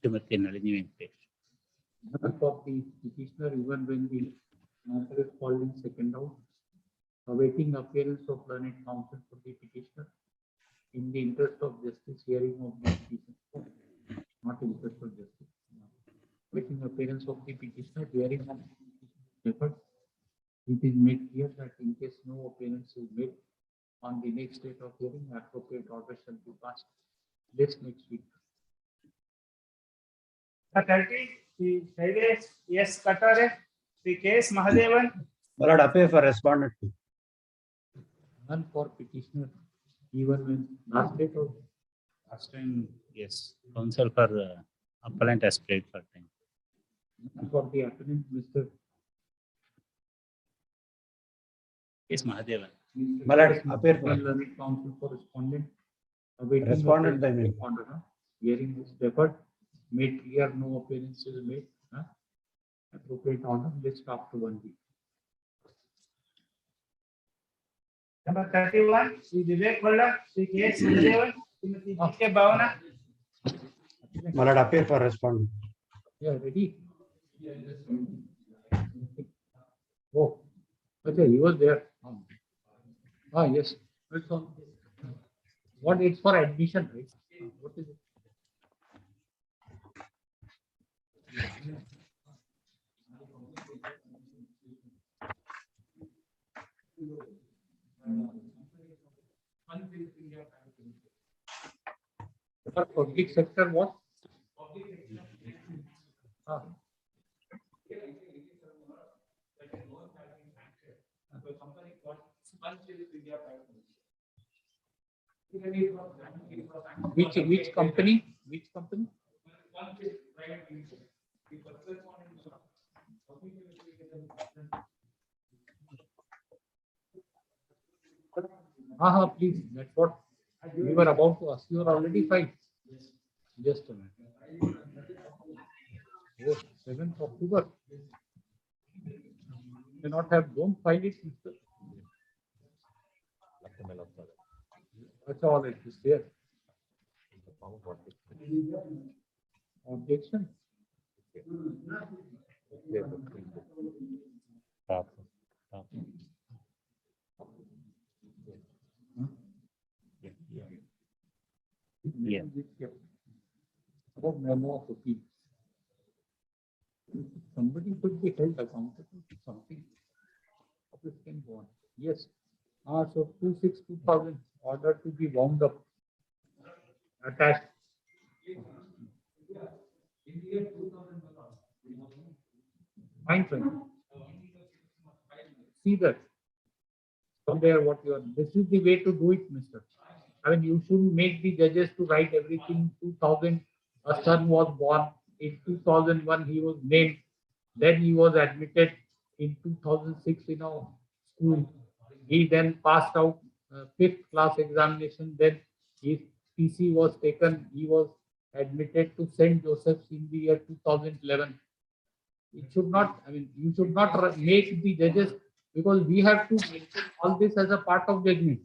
Srimati Nalini Venkatesh. None of the petitioner, even when the matter is called in second round, awaiting appearance of learned counsel for the petitioner in the interest of justice, hearing of the petition, not interest of justice. Awaiting appearance of the petitioner, hearing of the petition, it is made clear that in case no appearance is made on the next date of hearing, appropriate order shall be passed this next week. 30, Sri Shailesh S. Katare, Sri K.S. Mahadevan. My lord, appear for respondent. None for petitioner, even when last date or Last time, yes, counsel for appellant has paid for time. none for the applicant, Mr. Yes, Mahadevan. My lord, appear for Learned counsel for respondent. Awaiting respondent by appearance me. of respondent, huh? Hearing is deferred, made clear no appearance is made. Huh? Appropriate order, list after 1 week. Number 31, Sri Vivek Valla, Sri K.S. Mahadevan, Srimati G.K. Bhavana. My lord, appear for respondent. Yeah, ready? Oh, okay, he was there. Ah, yes. It's on. What it's for admission, right? What is it? For public sector, what? Ah. Which company? Which company? Please. That's what we were about to ask. You are already filed. Just a minute. Oh, 7th October. May not have, don't file it, Mr. That's all it is there. Objection. Yeah. About memo of appeal. Somebody could be held accountable to something. This can go on. Yes. So 26/2000 order to be wound up. Attached. Fine, fine. See that. From there, what you are. This is the way to do it, Mister. I mean, you should make the judges to write everything. 2000, a son was born. In 2001, he was named. Then he was admitted in 2006 in a school. He then passed out 5th class examination. Then his PC was taken. He was admitted to St. Joseph's in the year 2011. It should not, I mean, you should not make the judges, because we have to make all this as a part of judgment.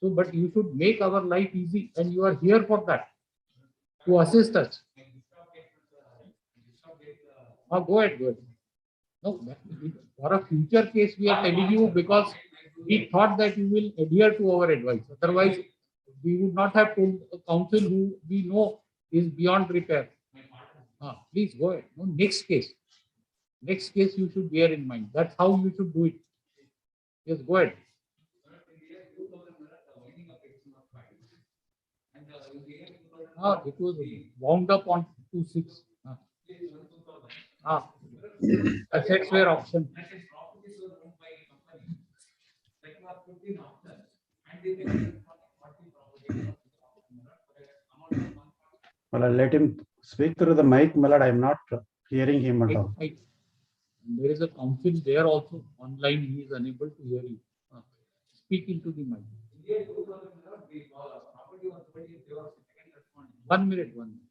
So, but you should make our life easy, and you are here for that, to assist us. Go ahead, go ahead. No, for a future case, we are telling you because we thought that you will adhere to our advice. Otherwise, we would not have told a counsel who we know is beyond repair. Please go ahead. No, next case. Next case you should bear in mind. That's how you should do it. Yes, go ahead. It was wound up on 2/6. Assets were auctioned. Well, I'll let him speak through the mic, my lord. I'm not hearing him at all. There is a counsel there also online. He is unable to hear you. Speak into the mic. 1 minute, 1 minute.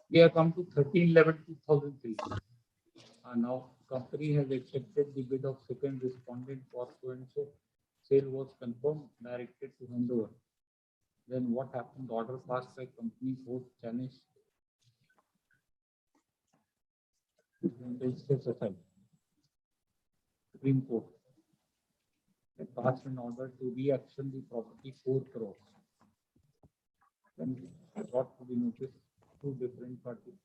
We have come to 13/11/2003. Now, company has accepted the bid of second respondent for so and so. Sale was confirmed, directed to handover. Then what happened? Order passed by company court challenge. Supreme Court. They passed an order to re-auction the property 4 crores. Then brought to the notice 2 different parties.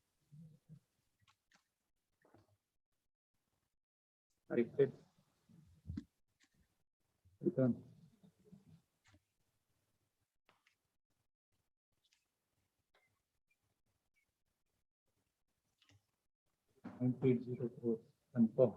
Corrected. Return. 0.80 crores confirm.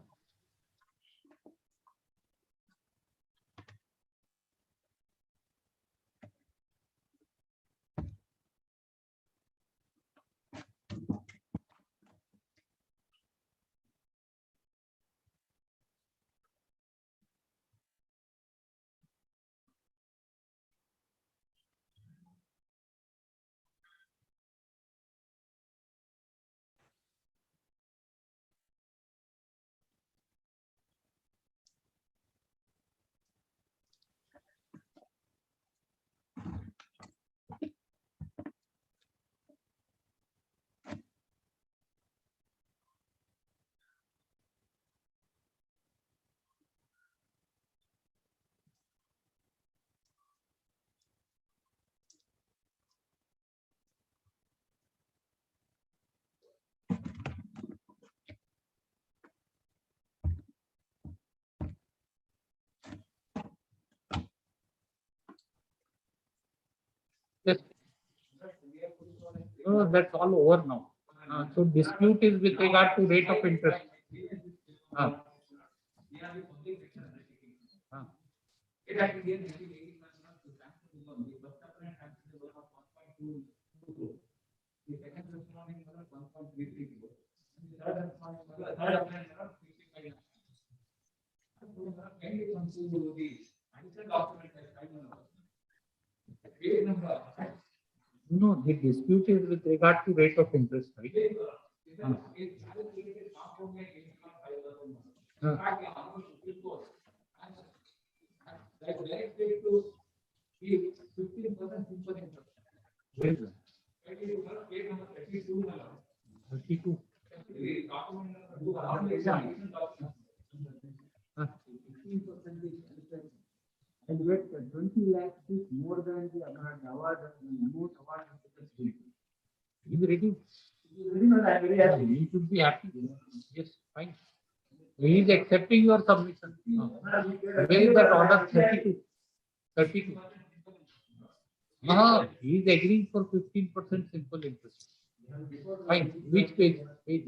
Yes. No, that's all over now. So dispute is with regard to rate of interest. No, the dispute is with regard to rate of interest, right? Where is that? 32. And yet 20 lakhs is more than the amount award. He's ready. He should be happy. Yes, fine. He is accepting your submission. Where is that order 32? 32. He is agreeing for 15% simple interest. Fine. Which page? Page.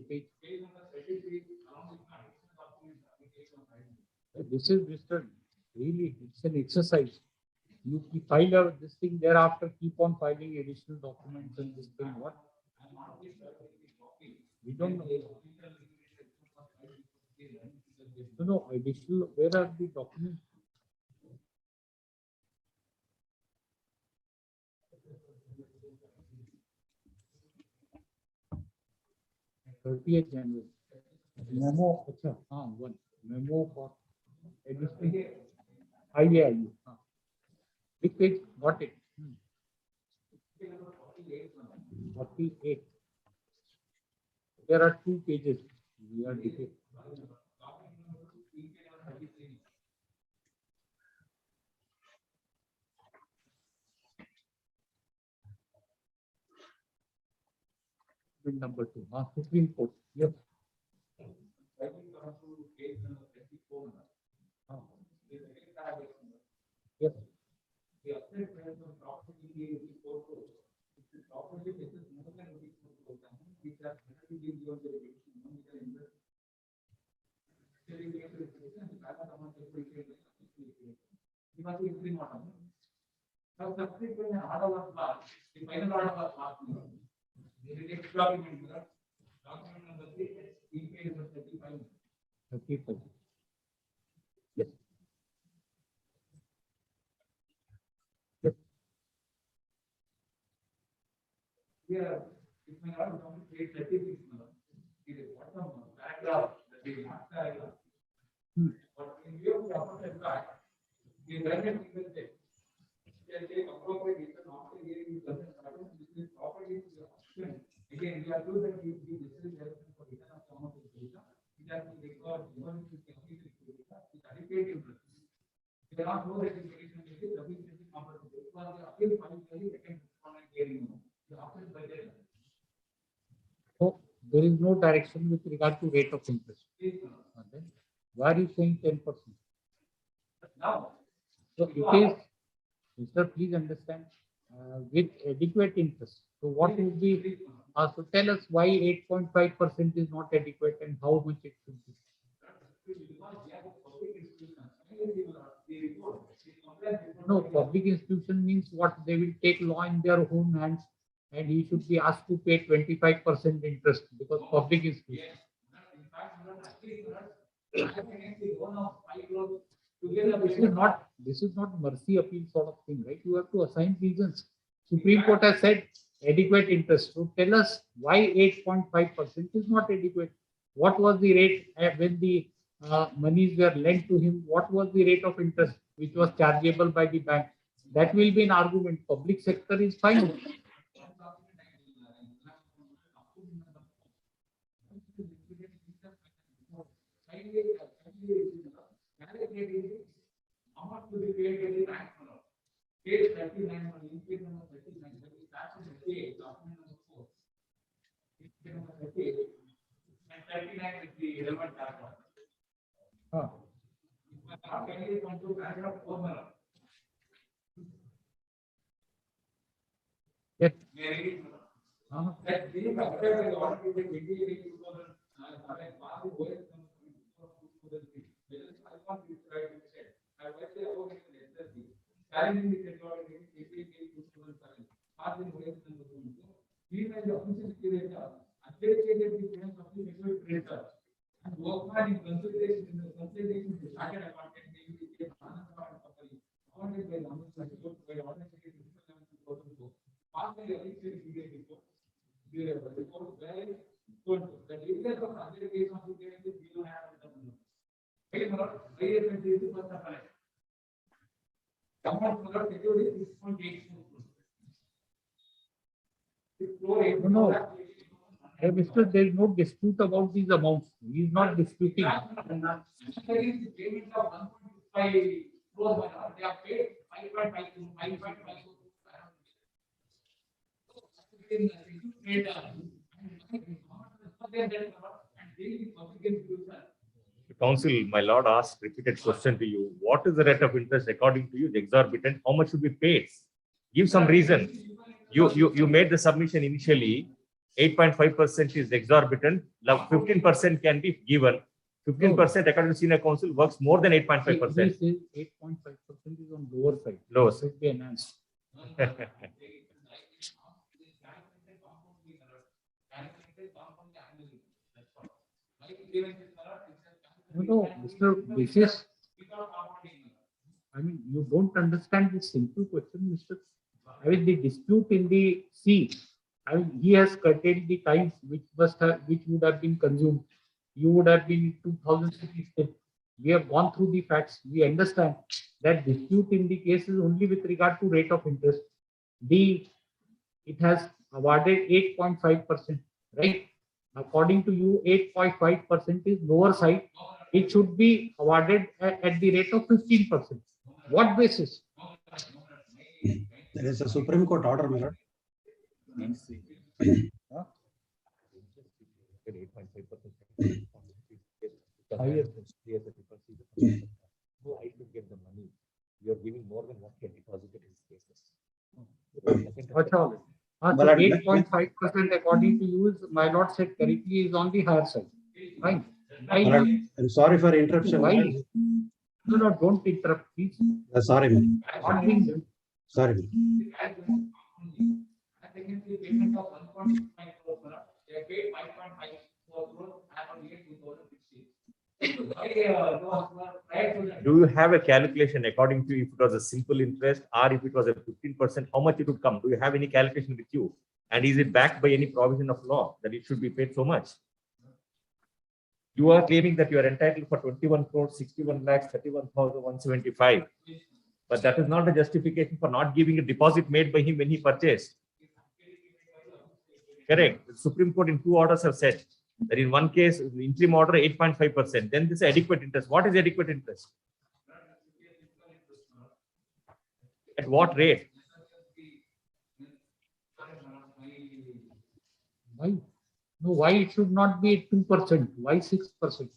This is Mr. Really, it's an exercise. You file out this thing, thereafter keep on filing additional documents and this thing. What? We don't know. No, additional. Where are the documents? January. Memo. One memo for additional. Yeah. Which page? Got it. 48. There are 2 pages. We are detailed. Number 2. Supreme Court. Yes. Yes. Yes. Yeah, it may not complete 36 months. It is bottom background that is not But in view of the opposite fact, we run a single check. They take appropriate return after hearing the consent pattern, which is properly to the option. Again, we are told that we necessary for return of some of the data, which has been recorded even if it is with adequate interest. They are not know that the condition is sufficiently comparable because the appeal file very second respondent hearing. So there is no direction with regard to rate of interest. Why are you saying 10%? Now, so it is, Mr. Please understand, with adequate interest. So what would be, so tell us why 8.5% is not adequate and how much it should be. No, public institution means what? They will take law in their own hands and he should be asked to pay 25% interest because public institution. This is not mercy appeal sort of thing, right? You have to assign reasons. Supreme Court has said adequate interest. So tell us why 8.5% is not adequate. What was the rate when the monies were lent to him? What was the rate of interest which was chargeable by the bank? That will be an argument. Public sector is fine. Yes. No, Mr. There is no dispute about these amounts. He is not disputing. Council, my lord asked repeated question to you. What is the rate of interest according to you? The exorbitant. How much should be paid? Give some reason. You made the submission initially. 8.5% is exorbitant. 15% can be given. 15% according to senior council works more than 8.5%. 8.5% is on lower side. Lower side. Should be enhanced. No, Mr. Basis. I mean, you don't understand this simple question, Mr. I mean, the dispute in the sea. I mean, he has curtailed the times which would have been consumed. You would have been 2006. We have gone through the facts. We understand that dispute in the case is only with regard to rate of interest. It has awarded 8.5%, right? According to you, 8.5% is lower side. It should be awarded at the rate of 15%. What basis? There is a Supreme Court order, my lord. I should get the money. You are giving more than what can deposited in cases. What's all? 8.5% according to you is, my lord said correctly, is on the higher side. Fine. I'm sorry for interruption. Why? No, don't interrupt, please. Sorry, man. Sorry. Do you have a calculation according to if it was a simple interest or if it was a 15%, how much it would come? Do you have any calculation with you? And is it backed by any provision of law that it should be paid so much? You are claiming that you are entitled for 21 crores, 61 lakhs, 31,175. But that is not a justification for not giving a deposit made by him when he purchased. Correct. The Supreme Court in 2 orders have said that in one case, the interim order 8.5%. Then this is adequate interest. What is adequate interest? At what rate? Why? No, why it should not be 2%? Why 6%?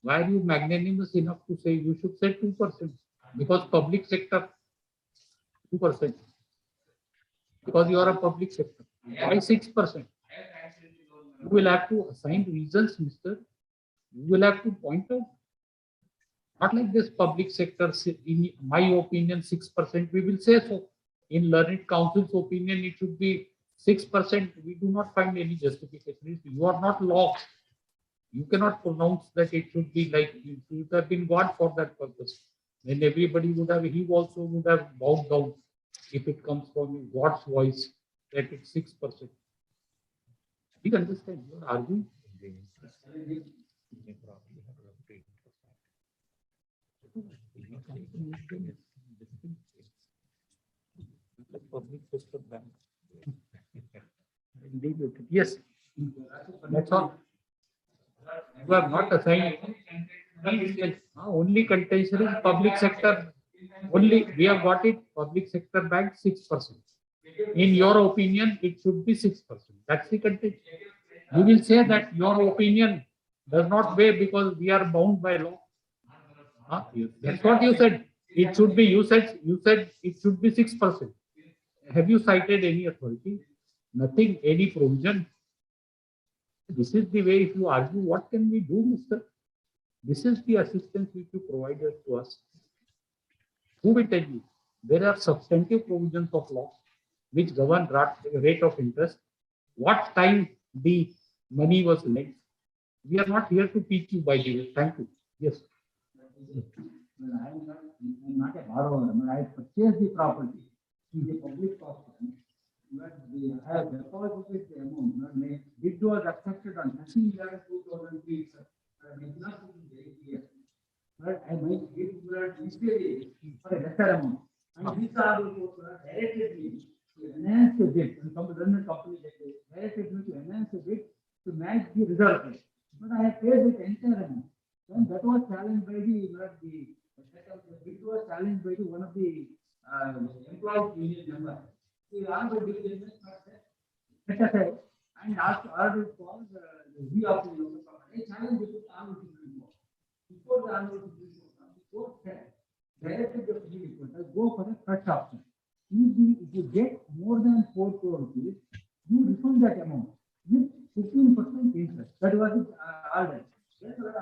Why are you magnanimous enough to say you should say 2%? Because public sector 2%. because you are a public sector. Why 6%? You will have to assign reasons, mister. You will have to point out. Not like this public sector, in my opinion, 6%, we will say so. In Learned Council's opinion, it should be 6%. We do not find any justification. You are not law. You cannot pronounce that it should be like, it should have been God for that purpose. Then everybody would have, he also would have bowed down if it comes from God's voice that it's 6%. You understand? You are arguing. Public sector bank. Yes, that's all. You have not assigned. Only contention is public sector. Only we have got it. Public sector bank 6%. In your opinion, it should be 6%. That's the contention. You will say that your opinion does not weigh because we are bound by law. That's what you said. It should be. You said it should be 6%. Have you cited any authority? Nothing. Any provision? This is the way. If you argue, what can we do, mister? This is the assistance which you provided to us. Who will tell you? There are substantive provisions of law which govern rate of interest. What time the money was lent. We are not here to teach you, by the way. Thank you. Yes. I'm not a borrower. I purchased the property in the public property. I have deposited the amount. My bid was accepted on 13/11/2003. But I might give initially for a lesser amount. And these are directed me to enhance the bid. And some government company directed me to enhance the bid to match the reserve rate. But I have paid the entire amount. Then that was challenged by the bid was challenged by one of the employees union members. The honorable division set aside and asked order for the reopening of the property. I challenged it to the honorable division. Before the honorable division, the court said, directed the division go for the first option. If you get more than 4 crore rupees, you refund that amount with 15% interest. That was the order. Therefore,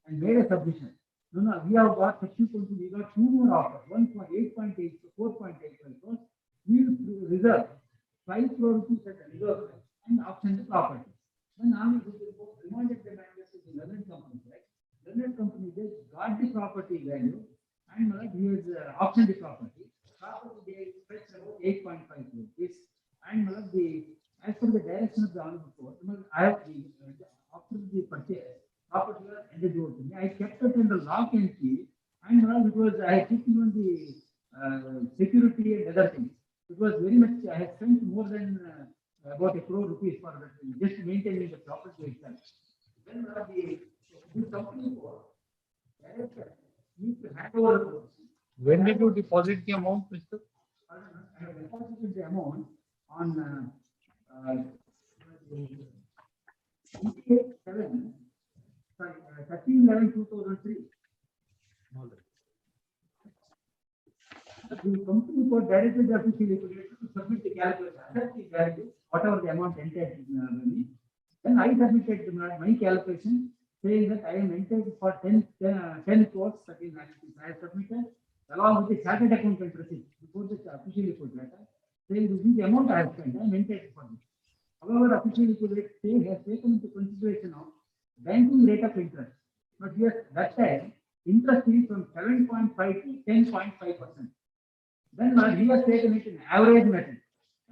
and made a submission. No, we have got subsequently, we got 2 more offers, one for 8.8 to 4.85 crores. We will reserve 5 crore rupees at a reserve and auction the property. Then now we remanded the matter to the Learned Company, right? Learned Company, they got the property value and he has auctioned the property. Property they fetched about 8.5 crore rupees. And as per the direction of the honorable court, I have after the purchase, property was handed over to me. I kept it in the lock and key, and it was I had taken on the security and other things. It was very much. I had spent more than about 1 crore rupees for that, just maintaining the property itself. Then the company director needs to hand over. When did you deposit the amount, mister? I deposited the amount on 13/11/2003. The company court directed the official liquidator to submit the calculation, whatever the amount entered me. Then I submitted my calculation saying that I am entitled for 10 crores. I have submitted along with the chartered accountant receipt before the official liquidator saying this is the amount I have spent. I am entitled for this. However, official liquidator has taken into consideration of banking rate of interest. But yes, that time interest is from 7.5 to 10.5%. Then he has taken it in average method.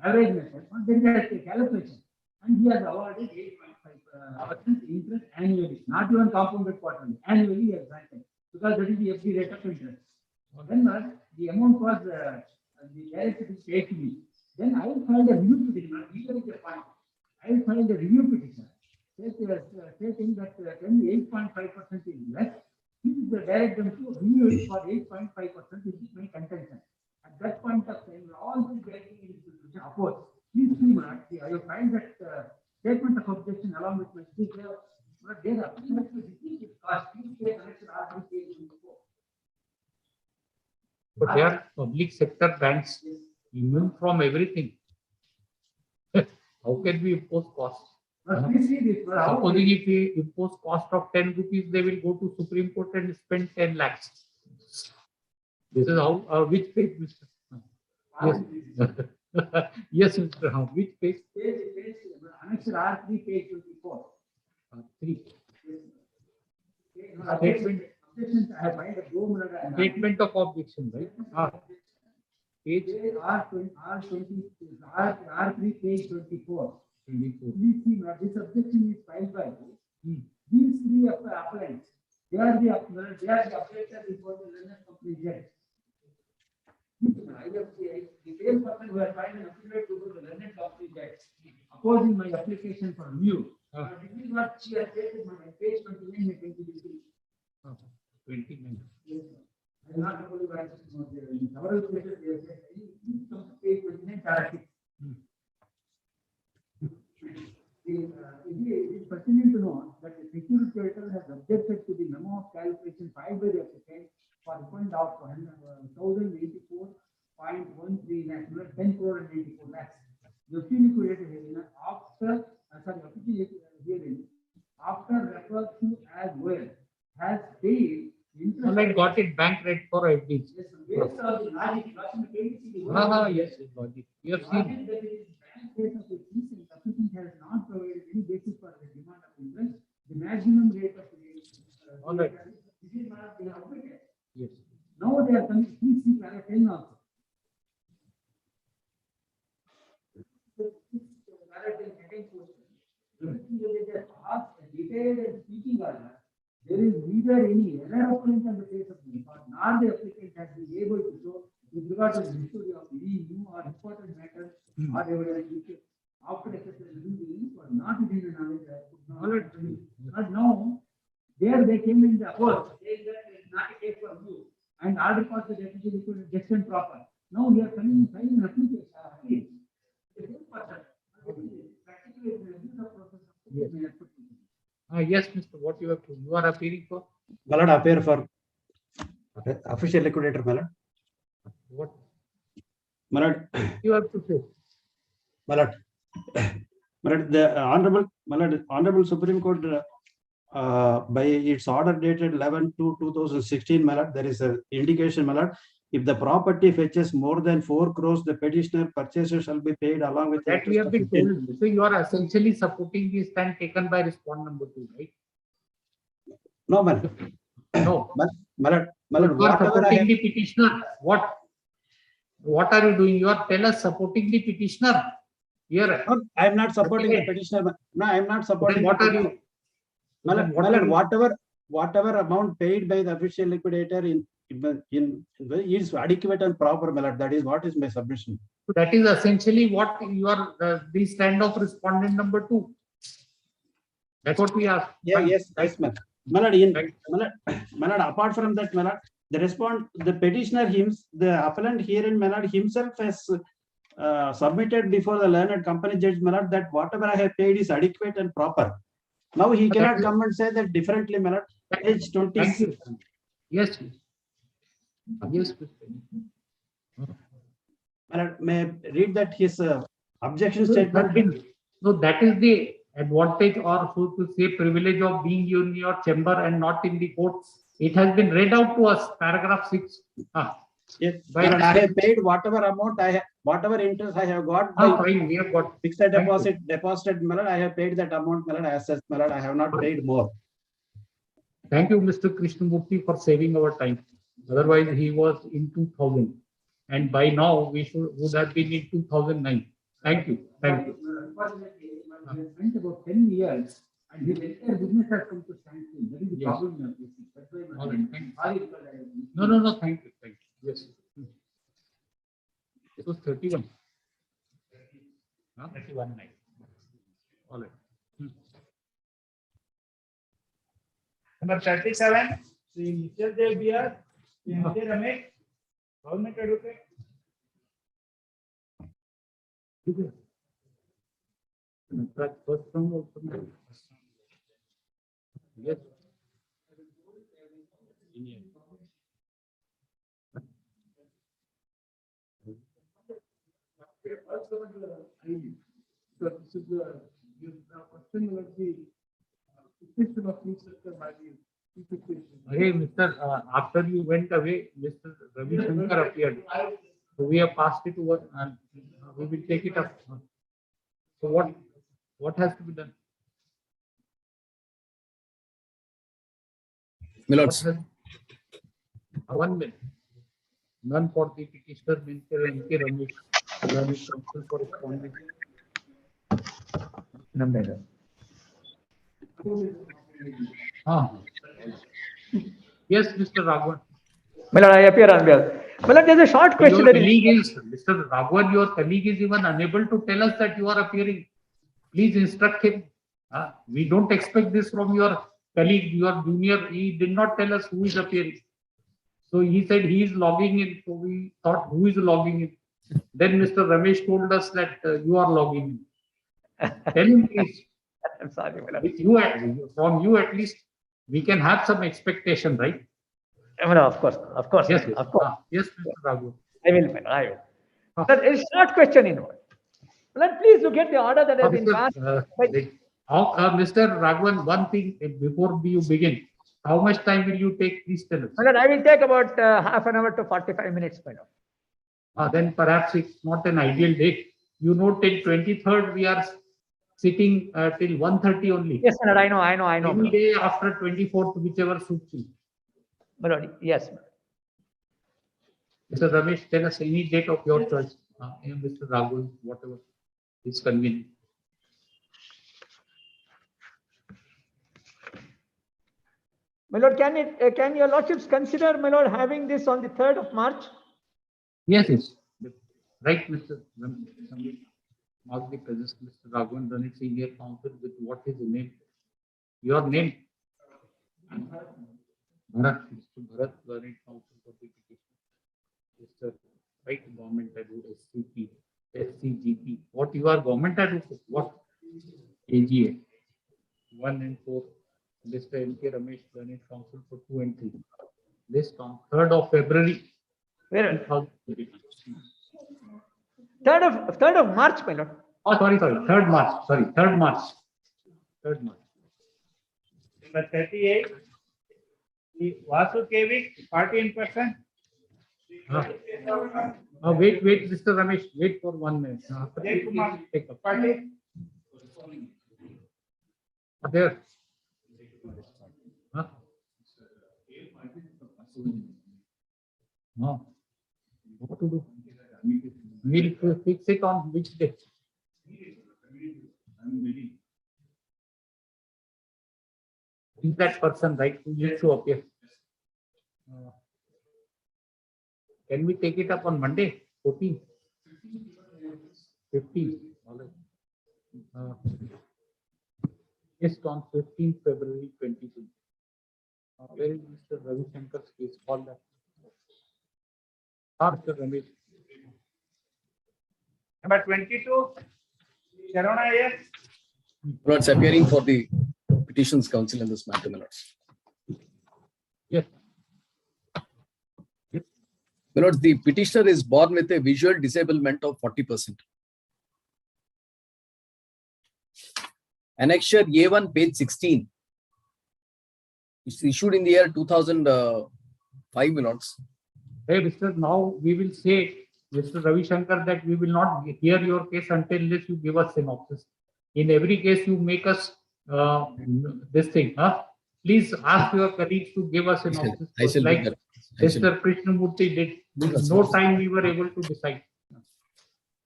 Average method. There is a calculation, and he has awarded 8.5% interest annually, not even compounded quarterly. Annually, he has granted because that is the FD rate of interest. Then the amount was the director to pay to me. Then I filed a review petition. I filed a review petition stating that when 8.5% is less, he is the director to review it for 8.5%, which is my contention. At that point of time, all the banking institutions opposed. Please see, I find that statement of objection along with my speaker, but they are to repeat it cost. But they are public sector banks. Immune from everything. How can we impose cost? Please see this. Supposing if we impose cost of 10 rupees, they will go to Supreme Court and spend 10 lakhs. This is how, which page, Mr. Yes. Yes, Mr. Ram, which page? Annexure R3, page 24. 3. Statement. Objections, I have filed a blue mirror and Statement of objection, right? Page R20, R3, page 24. 24. Please see, this objection is filed by these three appellants. They are the objectors before the learned company judge. The same person who has filed an affidavit to the learned company judge opposing my application for review. This is what she has stated on page 29 and 20. 29. Yes, I am not able to write this note there. In several places, they have said, please come to page 29, paragraph 6. It is pertinent to know that the security creditor has objected to the memo of calculation filed by the applicant for refund of 1,084.13 lakhs, 10 crore and 94 lakhs. The official liquidator hearing after referred to as well has paid interest. Well, I got it bank rate for FD. Yes, based on the logic, Yes, logic. You have seen. Case of a fees and applicant has not provided any basis for the demand of interest, the maximum rate of All right. this is not being applied. Yes. Now they are coming, please see paragraph 10 also. Paragraph 10, second question. Asked a detailed and speaking order, there is neither any error occurring on the face of the record, nor the applicant has been able to show with regard to the history of any new or important matters or evidence which after excessive review or not within the knowledge but now there they came in the court saying that it is not a case for you and order for the deputy liquid just and proper. Now we are coming in signing application. Practically the review the process of Yes, Mr. What you have to, you are appearing for? Malad appear for official liquidator, Malad. What? Malad. You have to say. Malad. Malad, the Honorable Supreme Court by its order dated 11/2/2016, Malad, there is an indication, Malad, if the property fetches more than 4 crores, the petitioner purchaser shall be paid along with that we have been told. So you are essentially supporting the stand taken by respondent number 2, right? No, Malad. No. Malad, you are supporting the petitioner. What are you doing? You are tell us supporting the petitioner. Here. No, I am not supporting the petitioner. No, I am not supporting. What are you? Malad, whatever amount paid by the official liquidator is adequate and proper, Malad. That is what is my submission. So that is essentially what you are the stand of respondent number 2. That's what we ask. Yeah, yes, Malad. Malad, apart from that, Malad, the petitioner the appellant here in Malad himself has submitted before the learned company judge, Malad, that whatever I have paid is adequate and proper. Now he cannot come and say that differently, Malad. Page 20. Thank you. Yes. Yes. Malad, may I read that his objection statement? No, that is the advantage or so to say privilege of being in your chamber and not in the courts. It has been read out to us, paragraph 6. Yes, Malad, I have paid whatever amount whatever interest I have got. Fine, we have got fixed deposited, Malad, I have paid that amount, Malad, assessed, Malad, I have not paid more. Thank you, Mr. Krishnamurthy, for saving our time. Otherwise, he was in 2000, and by now we would have been in 2009. Thank you. Thank you. He has spent about 10 years, and his entire business has come to standstill. That is the problem we are facing. That's why All right, no, thank you. Thank you. Yes. It was 31. 31. All right. Number 37, Sri Nityal Dev Bihar, Sri Ajay Ramesh, Government Advocate. First round also. Yes. So this is the question about the petition of Chief Secretary by the Chief Secretary. Hey, Mr. After you went away, Mr. Ravi Shankar appeared. So we have passed it over and we will take it up. So what has to be done? Milords, One minute. None for the petitioner, Mr. N.K. Ramesh, Learned Counsel for responding. Yes, Mr. Raghavan. My lord, I appear on behalf. My lord, there's a short question Your that is. colleague is, Mr. Raghavan, your colleague is even unable to tell us that you are appearing. Please instruct him. We don't expect this from your colleague, your junior. He did not tell us who is appearing. So he said he is logging in. So we thought, who is logging in? Then Mr. Ramesh told us that you are logging in. Tell him, please. I'm sorry, my lord. With you, from you at least, we can have some expectation, right? No, of course, Yes, of course. yes, Mr. Raghu. I will, my lord, I will. Sir, a short question involved. My lord, please look at the order that has been passed. Mr. Raghavan, one thing before you begin, how much time will you take? Please tell us. My lord, I will take about half an hour to 45 minutes, my lord. Then perhaps it's not an ideal day. You know, till 23rd, we are sitting till 1:30 only. Yes, my lord, I know. Any day after 24th, whichever suits you. My lord, yes. Mr. Ramesh, tell us any date of your choice. Mr. Raghu, whatever is convenient. My lord, can your lordships consider, my lord, having this on the 3rd of March? Yes. Right, Mr. Ramesh. Mark the presence, Mr. Raghavan, Ranit Senior Counsel, with what is the name? Your name? Bharat, Mr. Bharat, Ranit Counsel for the petition. Mr. Right, Government Advocate, SCP, SCGP. What you are, Government Advocate? What? AGA. 1 and 4. Mr. N.K. Ramesh, Ranit Counsel for 2 and 3. List on 3rd of February. Where? 2023. 3rd of March, my lord. Oh, sorry. 3rd March. Sorry, 3rd March. 3rd March. Number 38. Vasu Kevik, party in person. Wait, Mr. Ramesh, wait for 1 minute. Take up. Party. There. No. What to do? We'll fix it on which day? Is that person right who needs to appear? Can we take it up on Monday, 14? 15. Just on 15th February 22. Where is Mr. Ravi Shankar's case? Call that. Mr. Ramesh. Number 22. Sharona, yes. Milords, appearing for the petitions council in this matter, Milords. Yes. Milords, the petitioner is born with a visual disablement of 40%. Annexure A1, page 16. It's issued in the year 2005, Milords. Hey, Mr. Now we will say, Mr. Ravi Shankar, that we will not hear your case until unless you give us synopsis. In every case, you make us this thing. Please ask your colleagues to give us synopsis. I shall like do that. Mr. Krishnamurthy did. With no time we were able to decide.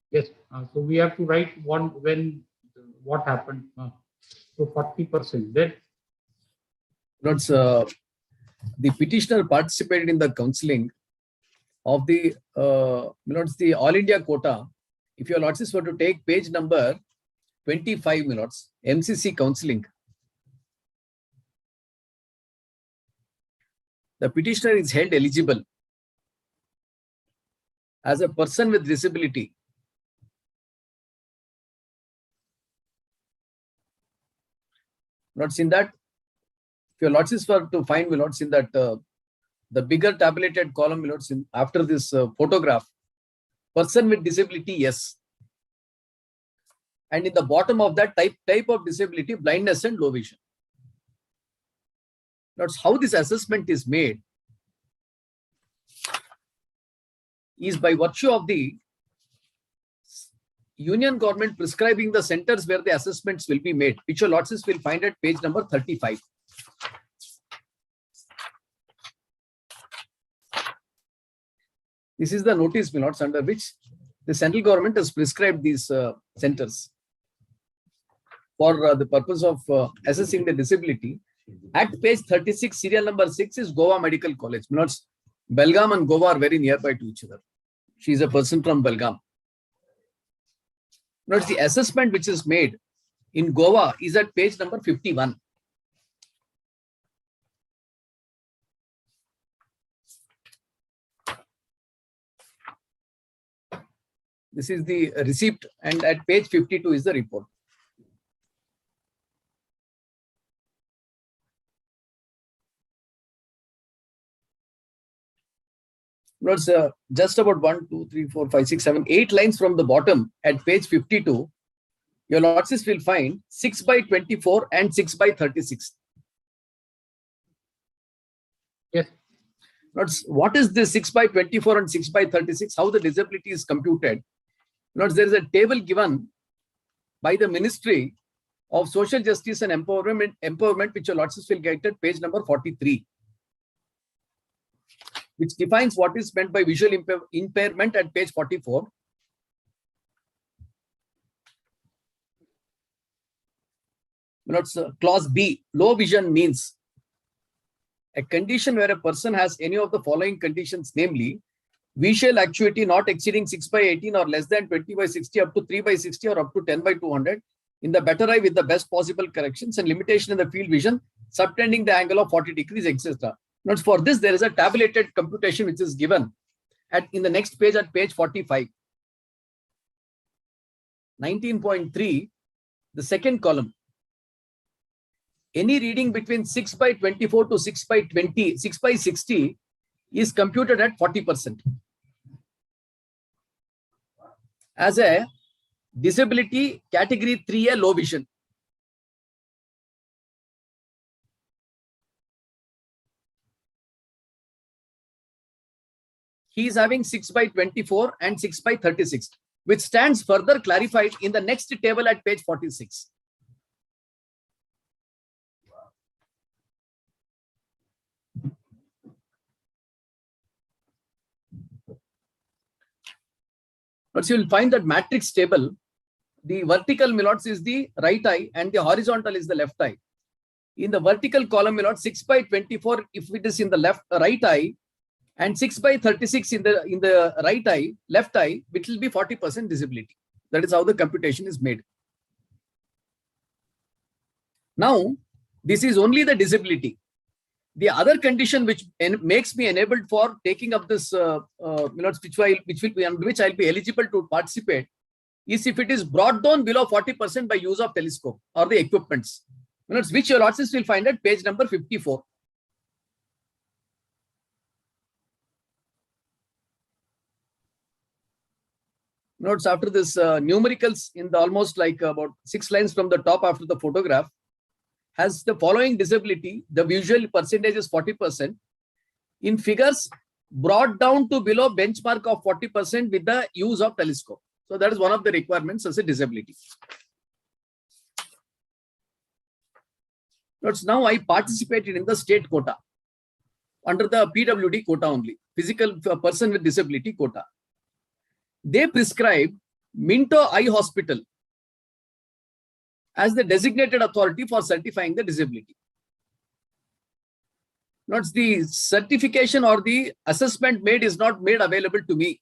Yes. So we have to write when what happened. So 40%. Then. Milords, the petitioner participated in the counselling of the Milords, the All India quota. If your lordships were to take page number 25, Milords, MCC counselling. The petitioner is held eligible as a person with disability. Milords, in that, if your lordships were to find, Milords, in that the bigger tabulated column, Milords, after this photograph, person with disability, yes. And in the bottom of that type of disability, blindness and low vision. That's how this assessment is made, is by virtue of the union government prescribing the centers where the assessments will be made, which your lordship will find at page number 35. This is the notice, my lords, under which the central government has prescribed these centers for the purpose of assessing the disability. At page 36, serial number 6 is Goa Medical College. My lords, Belgaum and Goa are very nearby to each other. She is a person from Belgaum. Notice the assessment which is made in Goa is at page number 51. This is the receipt, and at page 52 is the report. Notice just about 1, 2, 3, 4, 5, 6, 7, 8 lines from the bottom at page 52, your lordships will find 6 by 24 and 6 by 36. Yes. Notice what is this 6 by 24 and 6 by 36? How the disability is computed? Notice there is a table given by the Ministry of Social Justice and Empowerment, which your lordships will get at page number 43, which defines what is meant by visual impairment at page 44. Notice clause B, low vision means a condition where a person has any of the following conditions, namely visual acuity not exceeding 6 by 18 or less than 20 by 60 up to 3 by 60 or up to 10 by 200 in the better eye with the best possible corrections, and limitation in the field vision subtending the angle of 40 degrees, etc. Notice for this there is a tabulated computation which is given in the next page at page 45. 19.3, the second column. Any reading between 6 by 24 to 6 by 20, 6 by 60 is computed at 40%. As a disability category 3A low vision. He is having 6 by 24 and 6 by 36, which stands further clarified in the next table at page 46. But you will find that matrix table, the vertical, my lords, is the right eye and the horizontal is the left eye. In the vertical column, my lords, 6 by 24, if it is in the right eye, and 6 by 36 in the right eye, left eye, which will be 40% disability. That is how the computation is made. Now, this is only the disability. The other condition which makes me enabled for taking up this, which will be on which I'll be eligible to participate, is if it is brought down below 40% by use of telescope or the equipments, which your lordships will find at page number 54. Notes after this numericals in the almost like about 6 lines from the top after the photograph has the following disability. The visual percentage is 40%. In figures brought down to below benchmark of 40% with the use of telescope. So that is one of the requirements as a disability. Notes now I participated in the state quota under the PWD quota only, physical person with disability quota. They prescribed Minto Eye Hospital as the designated authority for certifying the disability. Notice the certification or the assessment made is not made available to me.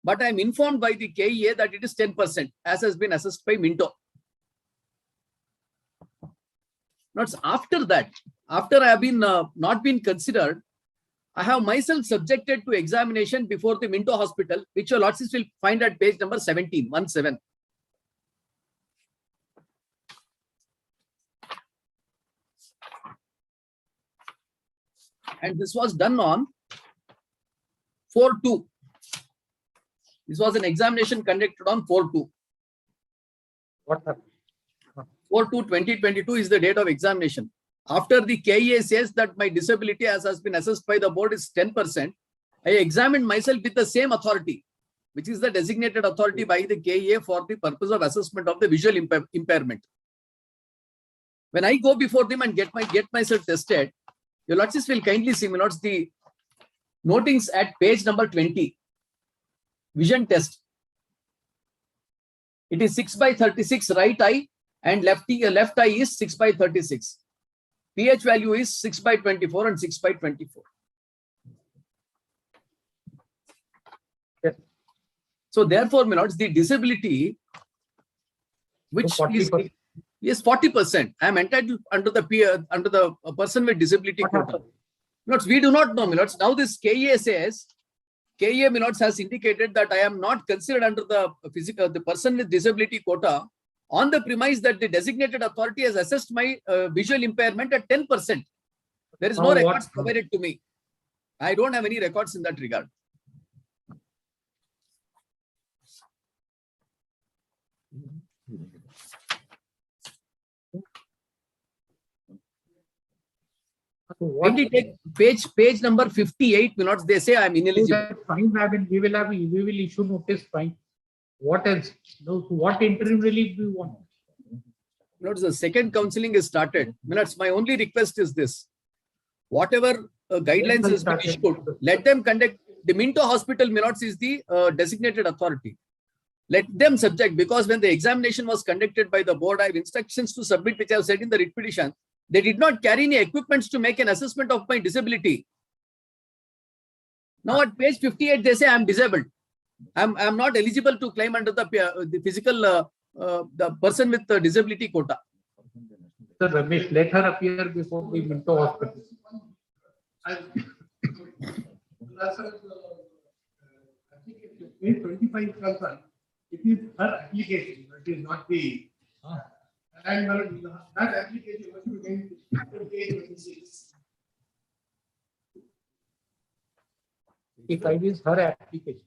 But I am informed by the KEA that it is 10% as has been assessed by Minto. Notice after that, after I have been not been considered, I have myself subjected to examination before the Minto Hospital, which your lordships will find at page number 17, 17. And this was done on 4/2. This was an examination conducted on 4/2. What happened? 4/2/2022 is the date of examination. After the KEA says that my disability as has been assessed by the board is 10%, I examined myself with the same authority, which is the designated authority by the KEA for the purpose of assessment of the visual impairment. When I go before them and get myself tested, your lordships will kindly see, my lords, the notings at page number 20. Vision test. It is 6/36 right eye and left eye is 6/36. pH value is 6/24 and 6/24. Yes. So therefore, my lords, the disability, which So 40%. is 40%. I am entitled under the person with disability quota. Lords, we do not know, my lords. Now this KEA says, KEA, my lords, has indicated that I am not considered under the person with disability quota on the premise that the designated authority has assessed my visual impairment at 10%. There is no records provided to me. I don't have any records in that regard. When we take page number 58, my lords, they say I am ineligible. Fine, we will issue notice. Fine. What else? No, what interim relief do you want? Lords, the second counseling is started. My lords, my only request is this: whatever guidelines is being issued, let them conduct. The Minto Hospital, my lords, is the designated authority. Let them subject, because when the examination was conducted by the board, I have instructions to submit, which I have said in the writ petition. They did not carry any equipments to make an assessment of my disability. Now at page 58, they say I am disabled. I am not eligible to claim under the physical the person with the disability quota. Sir Ramesh, let her appear before the Minto Hospital. Page 25 is concerned. It is her application, it is not the. And that application was to be page 26. If I is her application.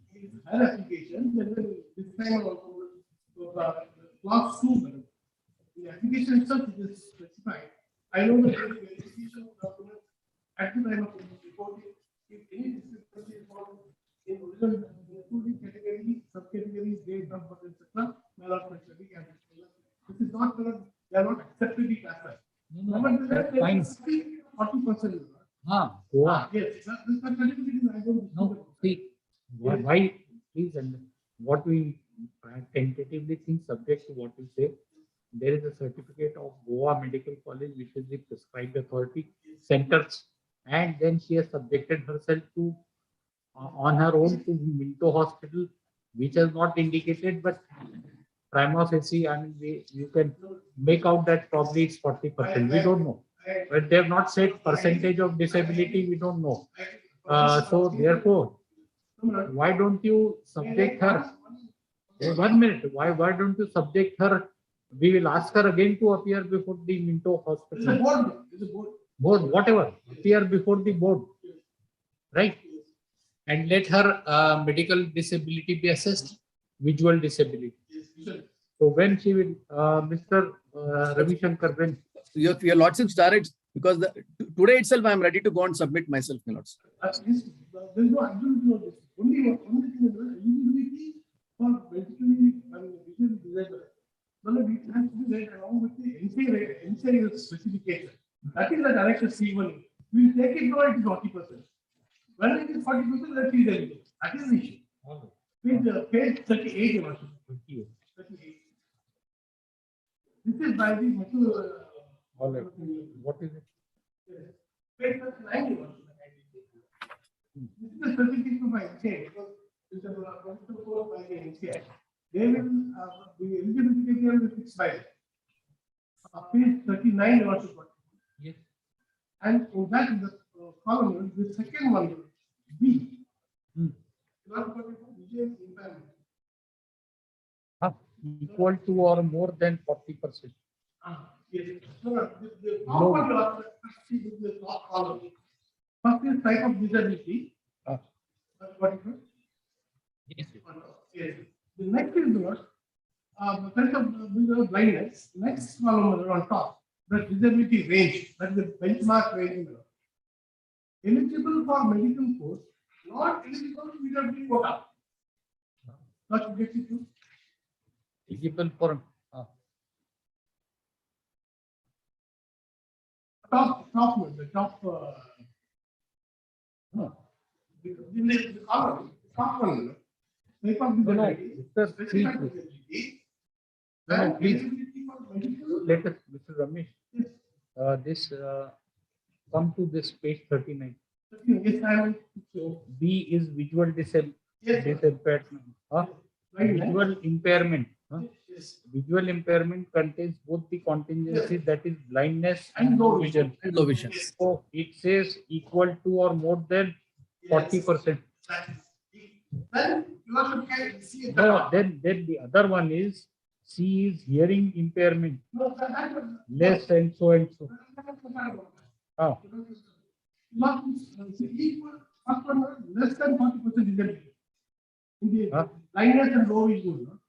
Her application, then this time also clause 2. The application itself is specified. I know that there is verification of documents at the time of reporting. If any discrepancy is found in original, including categories, subcategories, date, number, etc., malordment shall be carried. This is not they are not accepted the class. Fine. 40%. Goa. Yes, I don't No, see, why, please, and what we tentatively think, subject to what you say, there is a certificate of Goa Medical College, which is the prescribed authority centers, and then she has subjected herself to on her own to Minto Hospital, which has not indicated, but prima facie, I mean, you can make out that probably it's 40%. We don't know. But they have not said percentage of disability, we don't know. So therefore, why don't you subject her? 1 minute. Why don't you subject her? We will ask her again to appear before the Minto Hospital. Board, whatever. Appear before the board. Right? And let her medical disability be assessed, visual disability. So when she will, Mr. Ravi Shankar, when your lordships direct, because today itself I am ready to go and submit myself, my lords. There is no absolute no. Only thing is eligibility for basically vision disabled. Well, it has to be read along with the NCI specification. That is the direction C1. We will take it now, it is 40%. When it is 40%, that is eligible. That is the issue. Page 38. 38. This is by the what is it? Page 39. This is the certificate by NCI. This is by the NCI. They will the eligibility criteria will fix by page 39 also got. Yes. And in that the column, the second one, B. Not visual impairment. Equal to or more than 40%. Yes. So the top one you have to see the top column. First is type of disability. What is it? Yes. Yes. The next is what? Kind of blindness. Next column on top, the disability range, that is the benchmark range. Eligible for medical course, not eligible to PWD quota. Not objective to. Eligible for Top one, the top. No. In the column, top one. Type of disability. Please let us, Mr. Ramesh, this come to this page 39. Yes, I am. So B is visual disimpairment. Visual impairment. Visual impairment contains both the contingencies, that is blindness and low vision. Low vision. So it says equal to or more than 40%. Then you also can see. No, then the other one is C is hearing impairment, less and so and so. Oh. Not equal, first one less than 40% disability. In the blindness and low vision.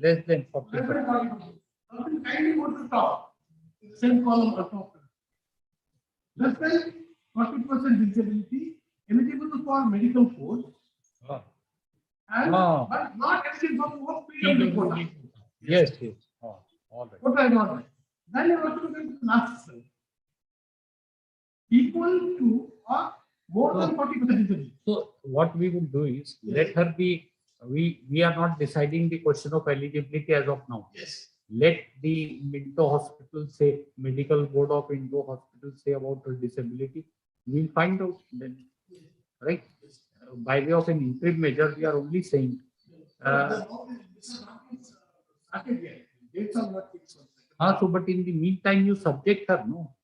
Less than 40%. Less than 40%. Kindly go to the top. Same column on top. Less than 40% disability, eligible for medical course. And but not eligible for PWD quota. Yes. All right. What I got right. Then you have to get the last slide. Equal to or more than 40% disability. So what we will do is let her be. We are not deciding the question of eligibility as of now. Yes. Let the Minto Hospital say, Medical Board of Indo Hospital say about her disability. We'll find out then, right? By way of an interim measure, we are only saying. So, but in the meantime, you subject her, no?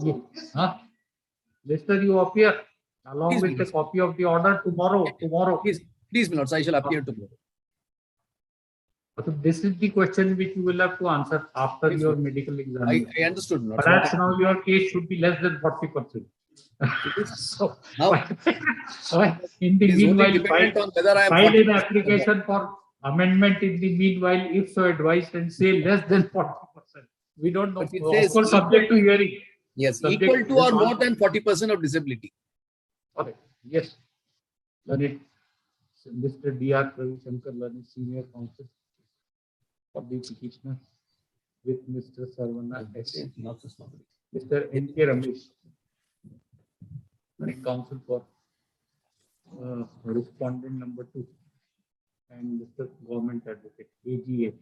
Yeah. Lester, you appear along with a copy of the order tomorrow. Please, my lords, I shall appear tomorrow. So this is the question which you will have to answer after your medical exam. I understood. Perhaps now your case should be less than 40%. So in the meanwhile, file an application for amendment in the meanwhile, if so advised, and say less than 40%. We don't know. Of course, subject to hearing. Yes, equal to or more than 40% of disability. Okay. Yes. Learned Mr. D.R. Ravishankar, Learned Senior Counsel for the petitioner, with Mr. Sarvana S. Mr. N.K. Ramesh, Counsel for respondent number 2, and Mr. Government Advocate, AGA,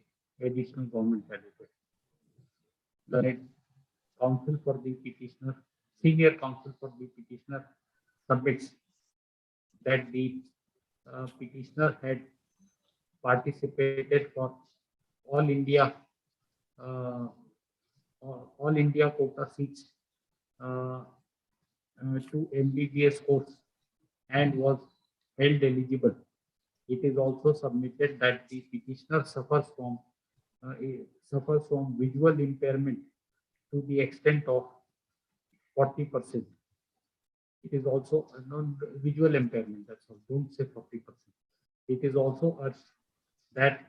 Additional Government Advocate. Learned Counsel for the petitioner, Senior Counsel for the petitioner submits that the petitioner had participated for all India quota seats to MBBS course and was held eligible. It is also submitted that the petitioner suffers from visual impairment to the extent of 40%. It is also a non-visual impairment. That's all. Don't say 40%. It is also urged that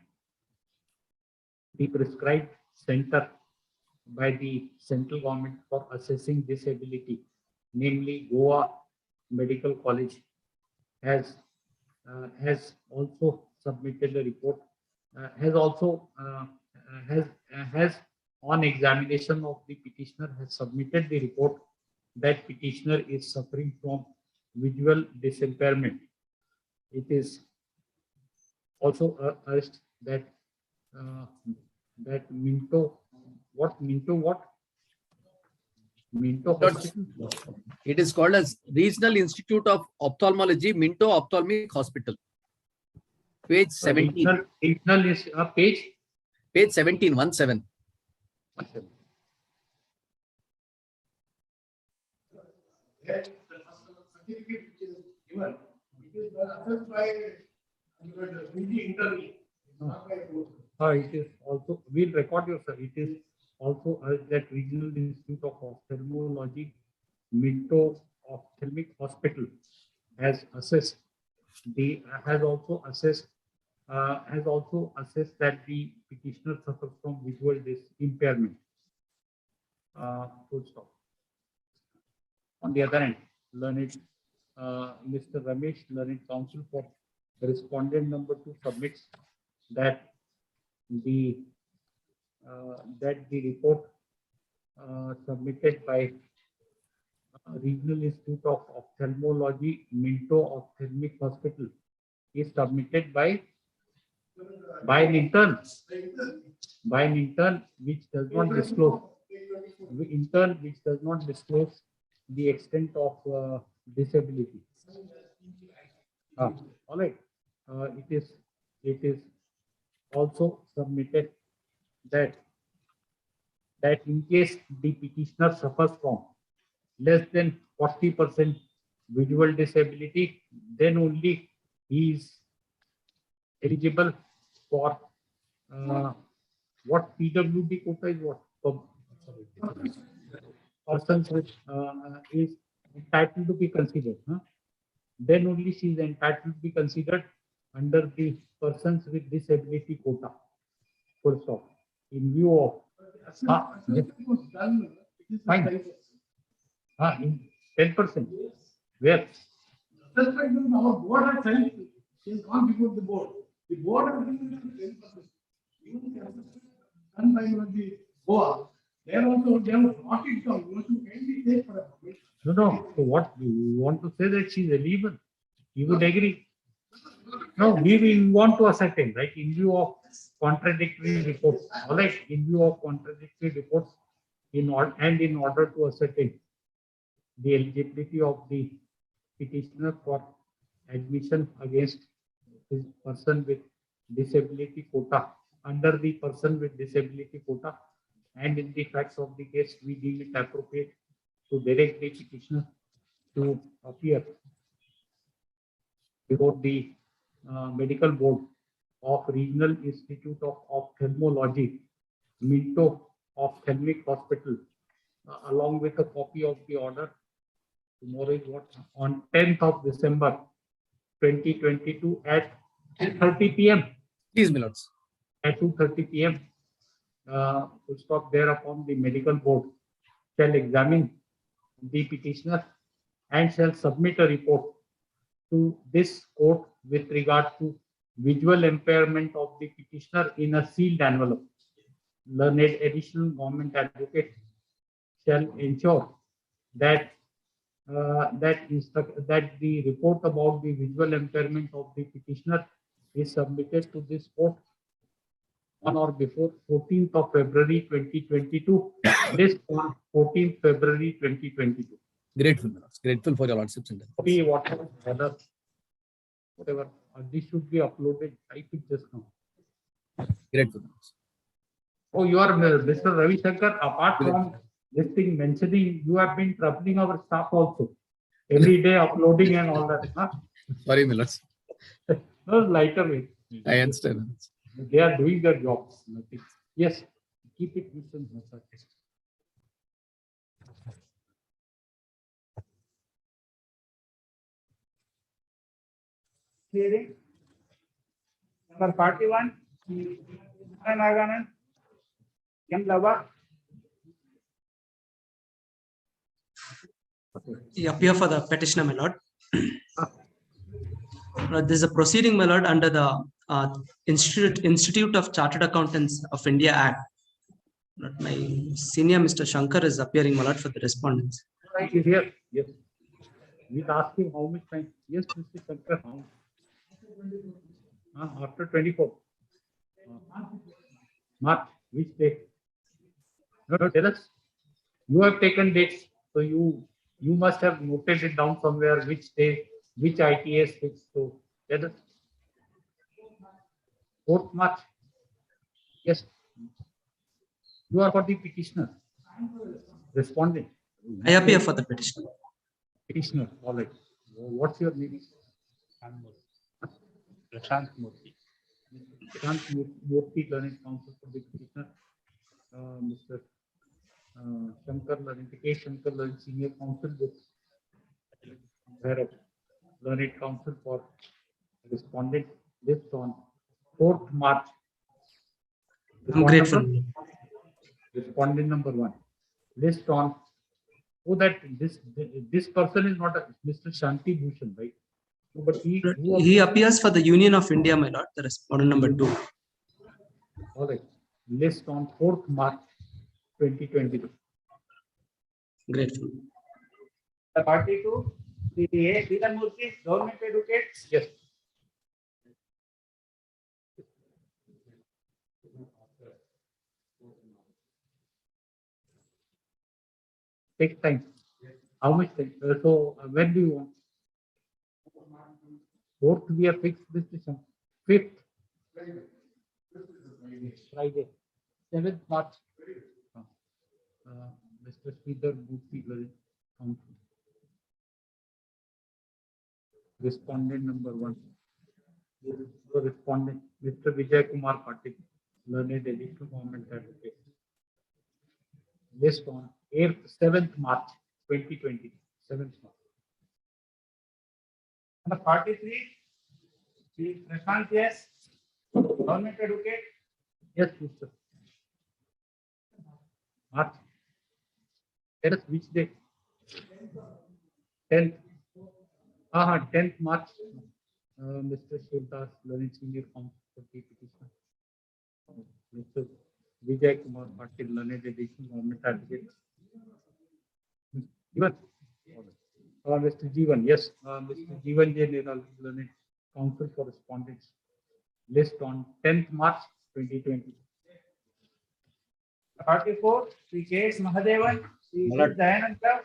the prescribed center by the central government for assessing disability, namely Goa Medical College, has also submitted a report. Has on examination of the petitioner has submitted the report that petitioner is suffering from visual disimpairment. It is also urged that Minto Hospital. It is called as Regional Institute of Ophthalmology, Minto Ophthalmic Hospital. Page 17. Regional is page? Page 17, 17. Certificate which is given, it is assessed by interview. It is also, we'll record your, sir. It is also that Regional Institute of Ophthalmology, Minto Ophthalmic Hospital, has also assessed has also assessed that the petitioner suffers from visual impairment. Full stop. On the other hand, learned Mr. Ramesh, learned counsel for respondent number 2, submits that the report submitted by Regional Institute of Ophthalmology, Minto Ophthalmic Hospital, is submitted by an intern, which does not disclose the extent of disability. All right. It is also submitted that in case the petitioner suffers from less than 40% visual disability, then only he is eligible for what PWD quota is, what persons which is entitled to be considered. Then only she is entitled to be considered under the persons with disability quota. Full stop. In view of fine. In 10%. Where? Just like our board has sent, she has gone before the board. The board has given 10%. Even done by the BOA, they are also, they have brought it down. You can be take for a permit. No. So what you want to say that she is eligible? You would agree? No, we want to ascertain, right? In view of contradictory reports, all right. In view of contradictory reports, in order to ascertain the eligibility of the petitioner for admission against his person with disability quota, under the person with disability quota, and in the facts of the case, we deem it appropriate to direct the petitioner to appear before the medical board of Regional Institute of Ophthalmology, Minto Ophthalmic Hospital, along with a copy of the order. Tomorrow is what? On 10th of December 2022 at 2:30 p.m. Please, my lords. At 2:30 p.m. To stop thereupon, the medical board shall examine the petitioner and shall submit a report to this court with regard to visual impairment of the petitioner in a sealed envelope. Learned additional government advocate shall ensure that that the report about the visual impairment of the petitioner is submitted to this court on or before 14th of February 2022. This on 14th February 2022. Grateful, my lords. Grateful for your lordships. Copy whatever, this should be uploaded. Type it just now. Grateful. Oh, you are Mr. Ravi Shankar. Apart from this thing mentioning, you have been troubling our staff also. Every day uploading and all that. Huh? Sorry, my lords. No, lighter way. I understand. They are doing their jobs. Nothing. Yes, keep it within. Hearing. Number 41. Naganan. M. Lava. You appear for the petitioner, my lord. This is a proceeding, my lord, under the Institute of Chartered Accountants of India Act. My senior, Mr. Shankar, is appearing, my lord, for the respondents. Right, is here. Yes. We asked him how much time. Yes, Mr. Shankar. After 24. March, which day? No, tell us. You have taken dates, so you must have noted it down somewhere. Which day, which ITS, which so tell us. 4th March. Yes. You are for the petitioner. Respondent. I appear for the petitioner. Petitioner. All right. What's your name? Prashant Murthy. Prashant Murthy, learned counsel for the petitioner. Mr. Shankar, K. Shankar, learned senior counsel with Bhairav, learned counsel for respondent. This on 4th March. Grateful. Respondent number 1. List on. Oh, that this person is not Mr. Shanti Bhushan, right? No, but He appears for the Union of India, my lord, the respondent number 2. All right. List on 4th March 2022. Grateful. The party to the A. Sridharmurthy, government advocates. Yes. Take time. How much time? So when do you want? 4th we have fixed this decision. 5th. Friday. 7th March. Mr. Sridhar Murthy will come. Respondent number 1. The respondent, Mr. Vijay Kumar Patil, learned additional government advocate. List on 7th March 2020. 7th March. The party 3, Sri Prashant, yes, government advocate. Yes, Mr. March. Let us which day? 10th. 10th March. Mr. Shivdas, learning senior counsel for the petition. Mr. Vijay Kumar Patil, learned additional government advocate. Jivan. Mr. Jivan, yes. Mr. Jivan J. Niral, learned counsel for respondents. List on 10th March 2020. Party 4, Sri K.S. Mahadevan, Sri Dayananda.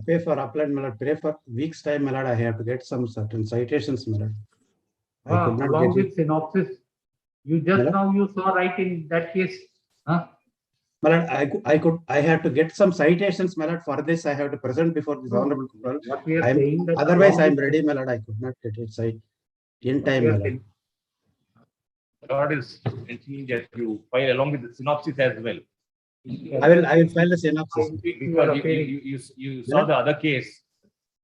Pay for applying, my lord. Pray for weeks time, my lord. I have to get some certain citations, my lord. I could not along get with synopsis. You just now you saw right in that case. Huh? My lord, I have to get some citations, my lord. For this, I have to present before this honorable control. What we are saying that Otherwise, I'm ready, my lord. I could not get it site in time, my lord. Lord is mentioning that you file along with the synopsis as well. I will file the synopsis. Because you saw the other case.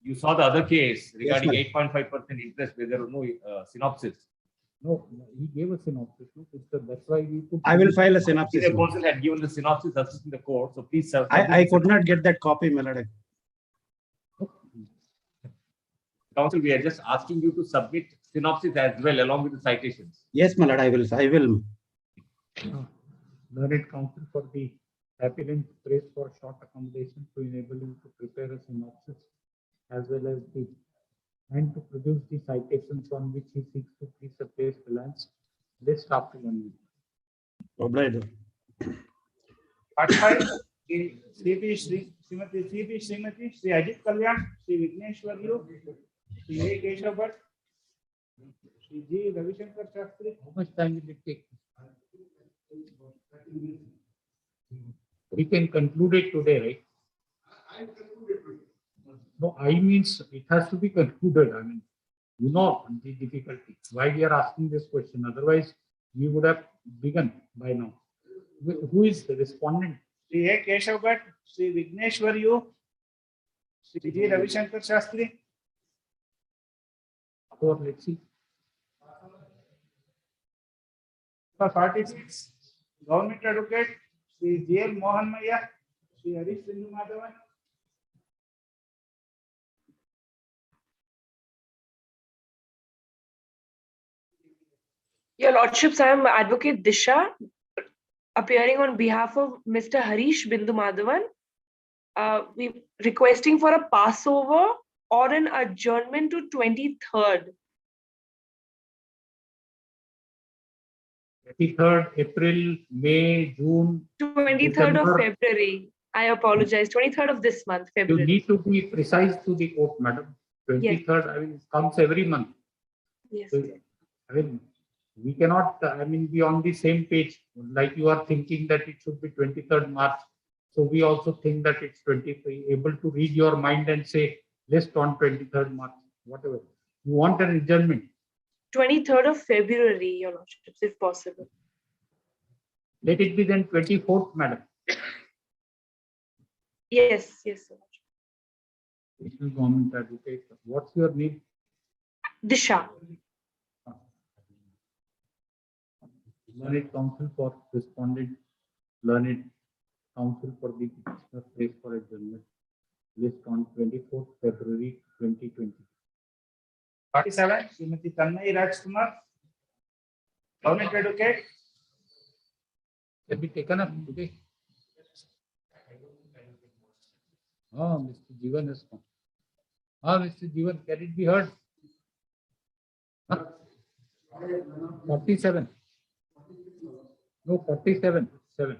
You saw the other case regarding 8.5% interest where there was no synopsis. No, he gave a synopsis. That's why we put. I will file a synopsis. The counsel had given the synopsis assisting the court, so please. I could not get that copy, my lord. Counsel, we are just asking you to submit synopsis as well along with the citations. Yes, my lord. I will. Learned counsel for the appellant prays for short accommodation to enable him to prepare a synopsis as well as the and to produce the citations on which he seeks to please the place balance. List after 1 week. Obliged. Part 5, Srimati Sri Ajit Kalyan, Sri Vigneshwaryu, Sri A. Keshav Bhatt, Sri G. Ravishankar Shastri. How much time will it take? We can conclude it today, right? No, I means it has to be concluded. I mean, you know the difficulty. Why we are asking this question? Otherwise, we would have begun by now. Who is the respondent? Sri A. Keshav Bhatt, Sri Vigneshwaryu, Sri G. Ravishankar Shastri. Or let's see. For 46, government advocate, Sri J.L. Mohan Maya, Sri Harish Sindhu Madhavan. Your Lordships, I am Advocate Disha, appearing on behalf of Mr. Harish Bindu Madhavan. We requesting for a passover or an adjournment to 23rd. 23rd April, May, June. 23rd of February. I apologize. 23rd of this month, February. You need to be precise to the court, madam. 23rd, I mean, it comes every month. Yes. So, I mean, we cannot, be on the same page. Like you are thinking that it should be 23rd March. So we also think that it's 23, able to read your mind and say, list on 23rd March, whatever. You want an adjournment. 23rd of February, Your Lordships, if possible. Let it be then 24th, madam. Yes, yes, sir. National Government Advocate. What's your name? Disha. Learned counsel for respondent, learned counsel for the petitioner placed for adjournment. List on 24th February 2020. 47, Srimati Tanmay Rajkumar, government advocate. Can be taken up today. Oh, Mr. Jivan has come. Mr. Jivan, can it be heard? 47. No, 47. 7.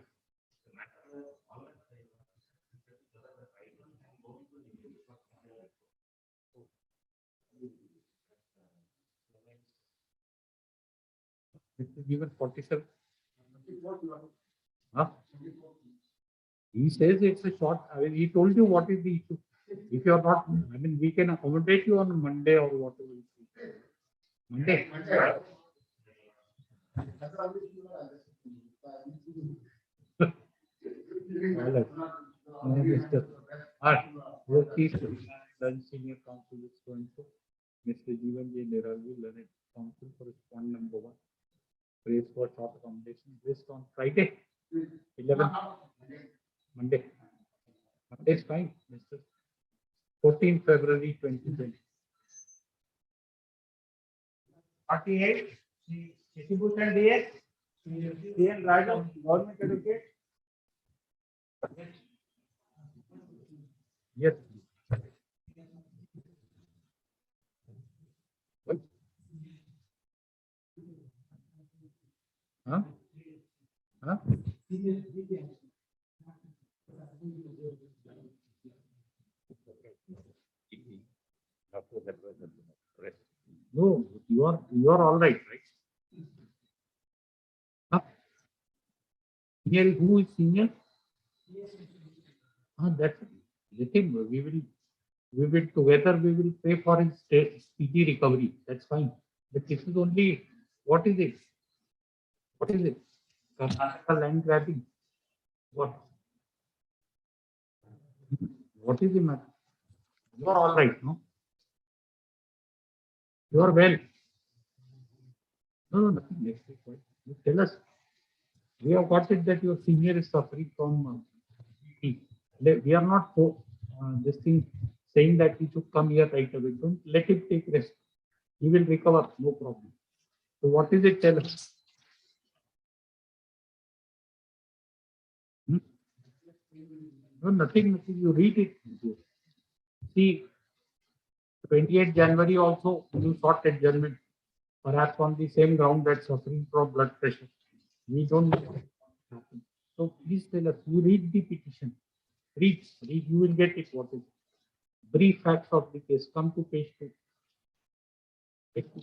Mr. Jivan, 47. Huh? He says it's a short. I mean, he told you what is the issue. If you are not, I mean, we can accommodate you on Monday or whatever. Monday. All right. No, Mr. Lunch senior counsel is going to Mr. Jivan J. Niravi, learned counsel for respond number 1. Praise for short accommodation based on Friday, 11. Monday. Monday is fine, Mr. 14 February 2020. 48, Shishibhushan DS, CN Raju, government advocate. Yes. What? Huh? Huh? No, you are all right, right? Huh? Here, who is senior? That's the thing. We will together. We will pay for his speedy recovery. That's fine. But this is only what is it? What is it? Karnataka land grabbing. What? What is the matter? You are all right, no? You are well. No, nothing. Next week, right? You tell us. We have got it that your senior is suffering from. We are not this thing saying that he should come here right away. Don't let him take rest. He will recover, no problem. So what is it? Tell us. No, nothing. You read it. See, 28th January also you sought adjournment, perhaps on the same ground that suffering from blood pressure. We don't know what happened. So please tell us. You read the petition. Read. You will get it. What is it? Brief facts of the case. Come to page 2. Page 2.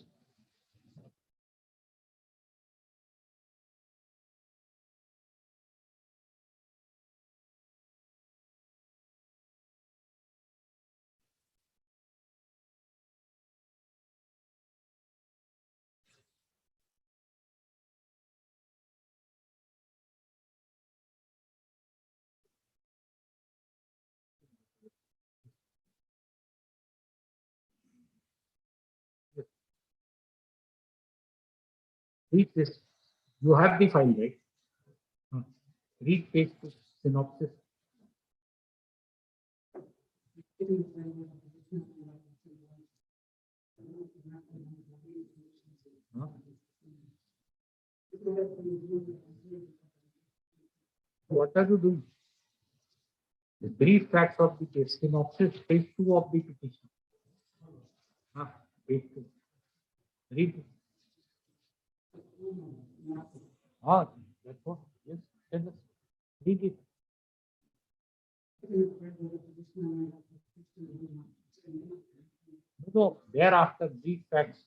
Read this. You have the file, right? Read page 2, synopsis. What are you doing? The brief facts of the case, synopsis, page 2 of the petition. Page 2. Read it. That's what. Yes, tell us. Read it. No, thereafter, brief facts.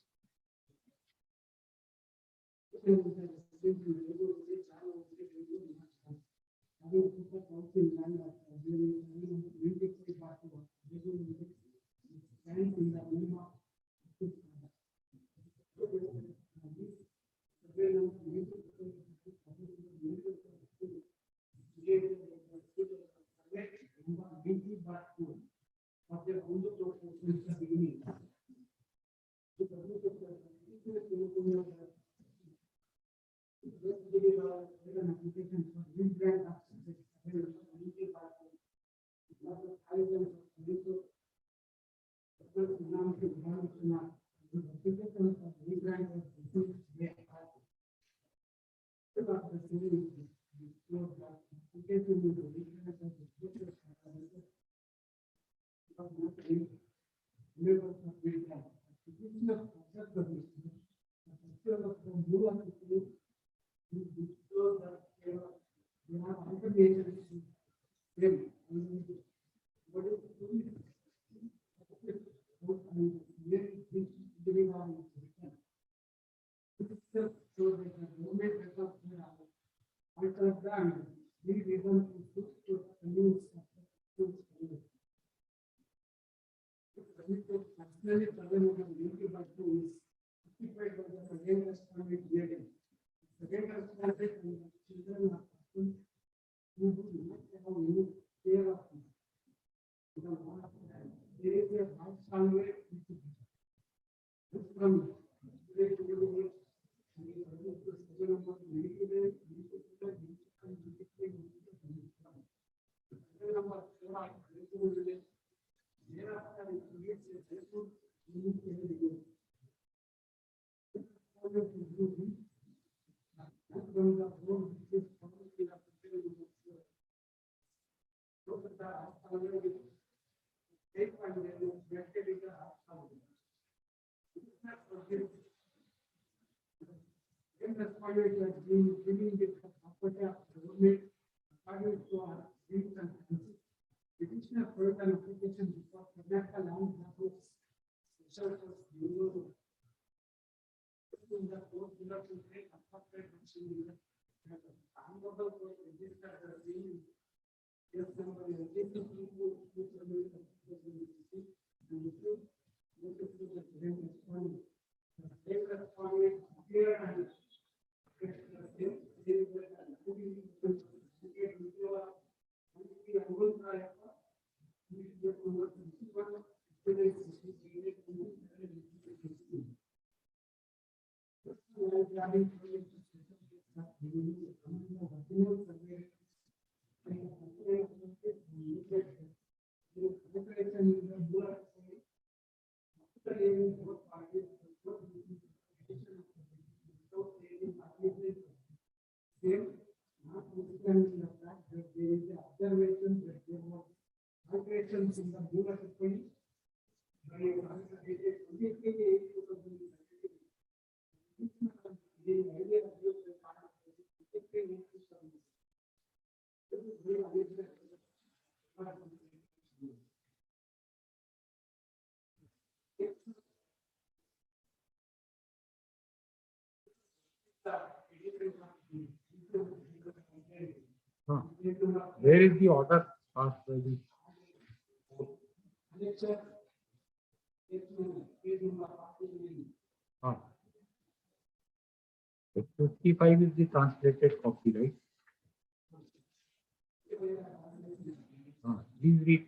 Where is the order passed by the Ah. 55 is the translated copy, right? Please read.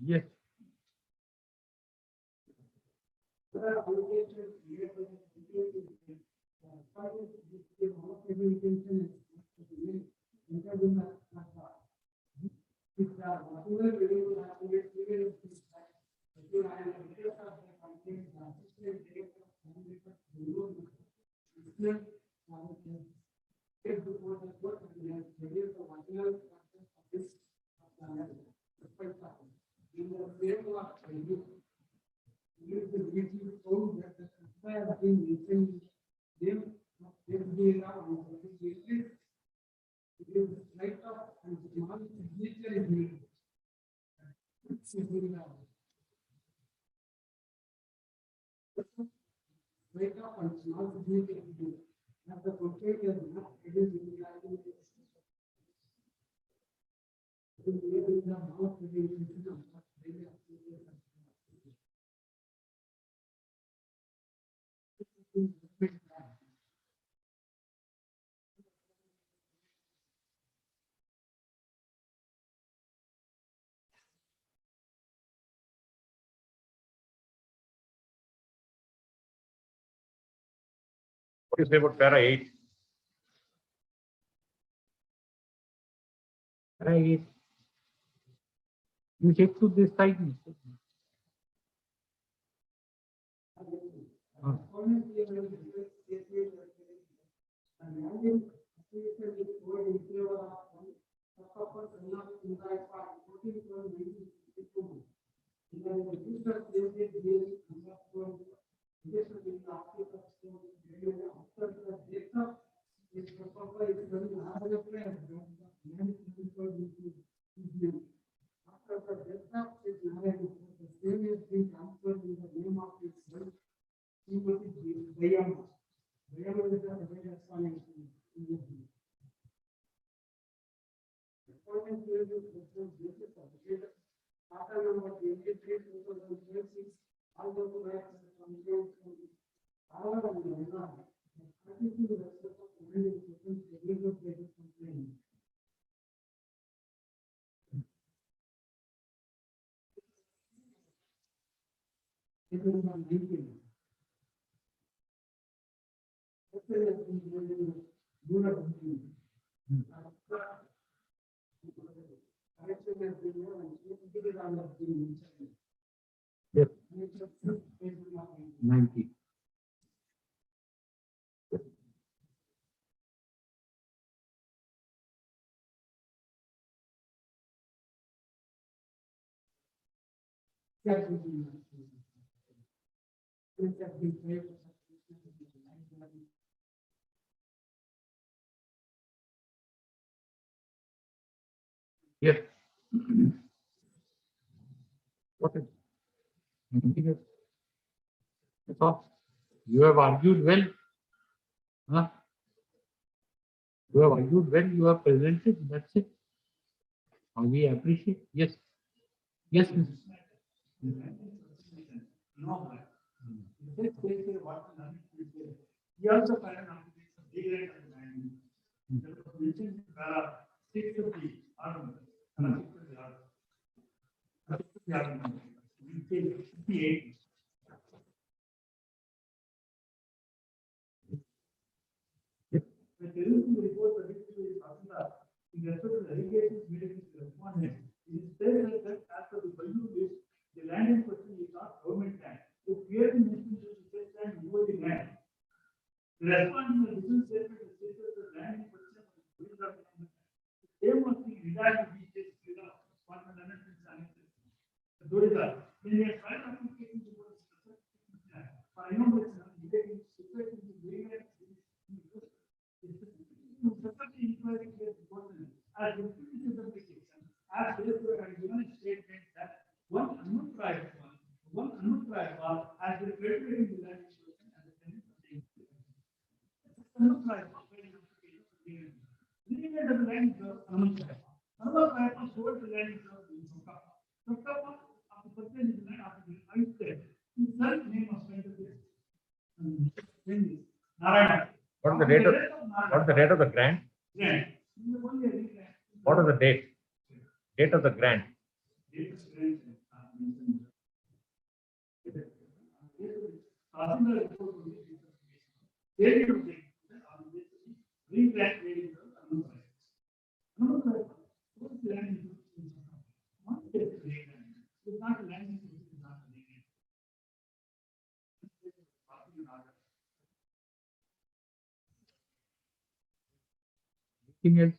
Yes. you say about para 8? Right. You shift to this side. Yes. 90. Yes. What is? That's all. You have argued well. Huh? You have argued well. You have presented. That's it. We appreciate. Yes. Yes. No. He also found an application of daylight and landing. That was mentioned in para 6 of the article. 6 of the article. 6 of the article. We say 58. When there is the report that is in respect to the allegations made against the respondent, it is stated that as per the value list, the land in question is not government land. So clearly mentioned that the said land over the land. The respondent in the written statement states that the land in question is the same was the regard to be just fundamental analysis. Those are when we are trying to application to what is I know that relating situation to doing it. As the application, as therefore I given a statement that one unauthorized one as the creditor in the land situation and the tenant of the unauthorized living under the land is unauthorized. Unauthorized one sold the land is of the person in the land after the unsaid. His son's name was Narayana. What is the date of the grant? Grant. What is the date? Date of the grant. Anything else?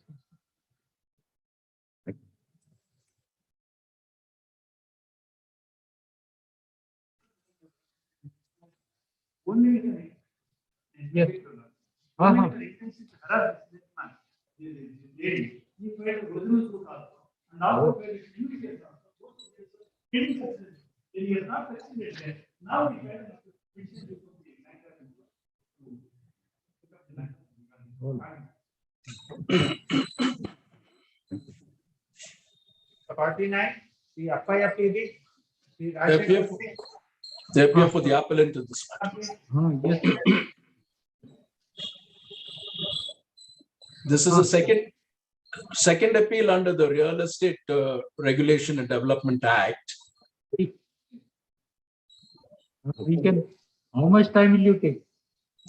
Yes. Party 9, the FIR PD, the They appear for the appellant in this matter. Yes. This is a second appeal under the Real Estate Regulation and Development Act. We can. How much time will you take?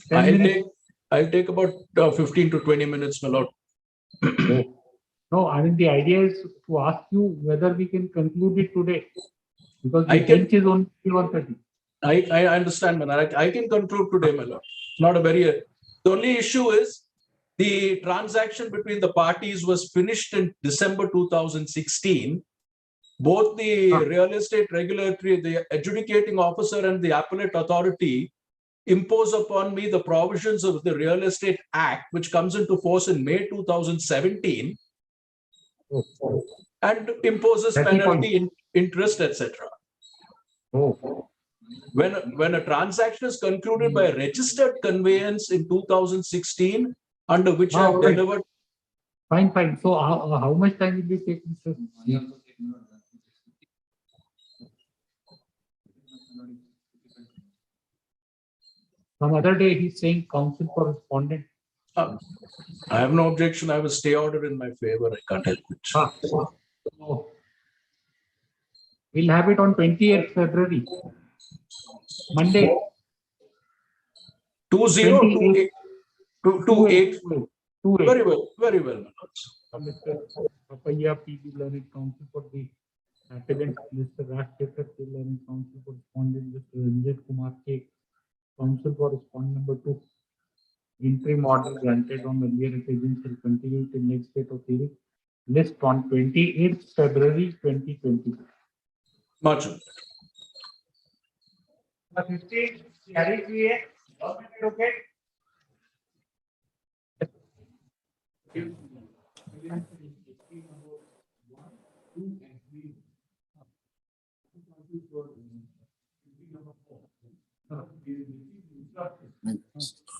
10 I'll minutes. I'll take about 15 to 20 minutes, my lord. No, I mean, the idea is to ask you whether we can conclude it today, because the I can- bench is on 1:30. I understand, man. I can conclude today, my lord. It's not a very. The only issue is the transaction between the parties was finished in December 2016. Both the real estate regulatory, the adjudicating officer, and the appellate authority impose upon me the provisions of the Real Estate Act, which comes into force in May 2017, and imposes 30 penalty, interest, etc. Oh. When a transaction is concluded by a registered conveyance in 2016, under which I have Okay. delivered. Fine. So how much time will it take, Mr. Some other day he's saying counsel for respondent. I have no objection. I have a stay order in my favor. I can't help it. So we'll have it on 28th February. Monday. 2028. 28. Very well, my lords. Mr. Papaya, PB Learning Council for the appellant, Mr. Rashkekar, Learning Council for respondent, Mr. Ranjit Kumar K, Council for respondent number 2. Interim order granted on earlier occasions will continue till next date of hearing. List on 28th February 2022. Much. 15 carried हुई है, okay.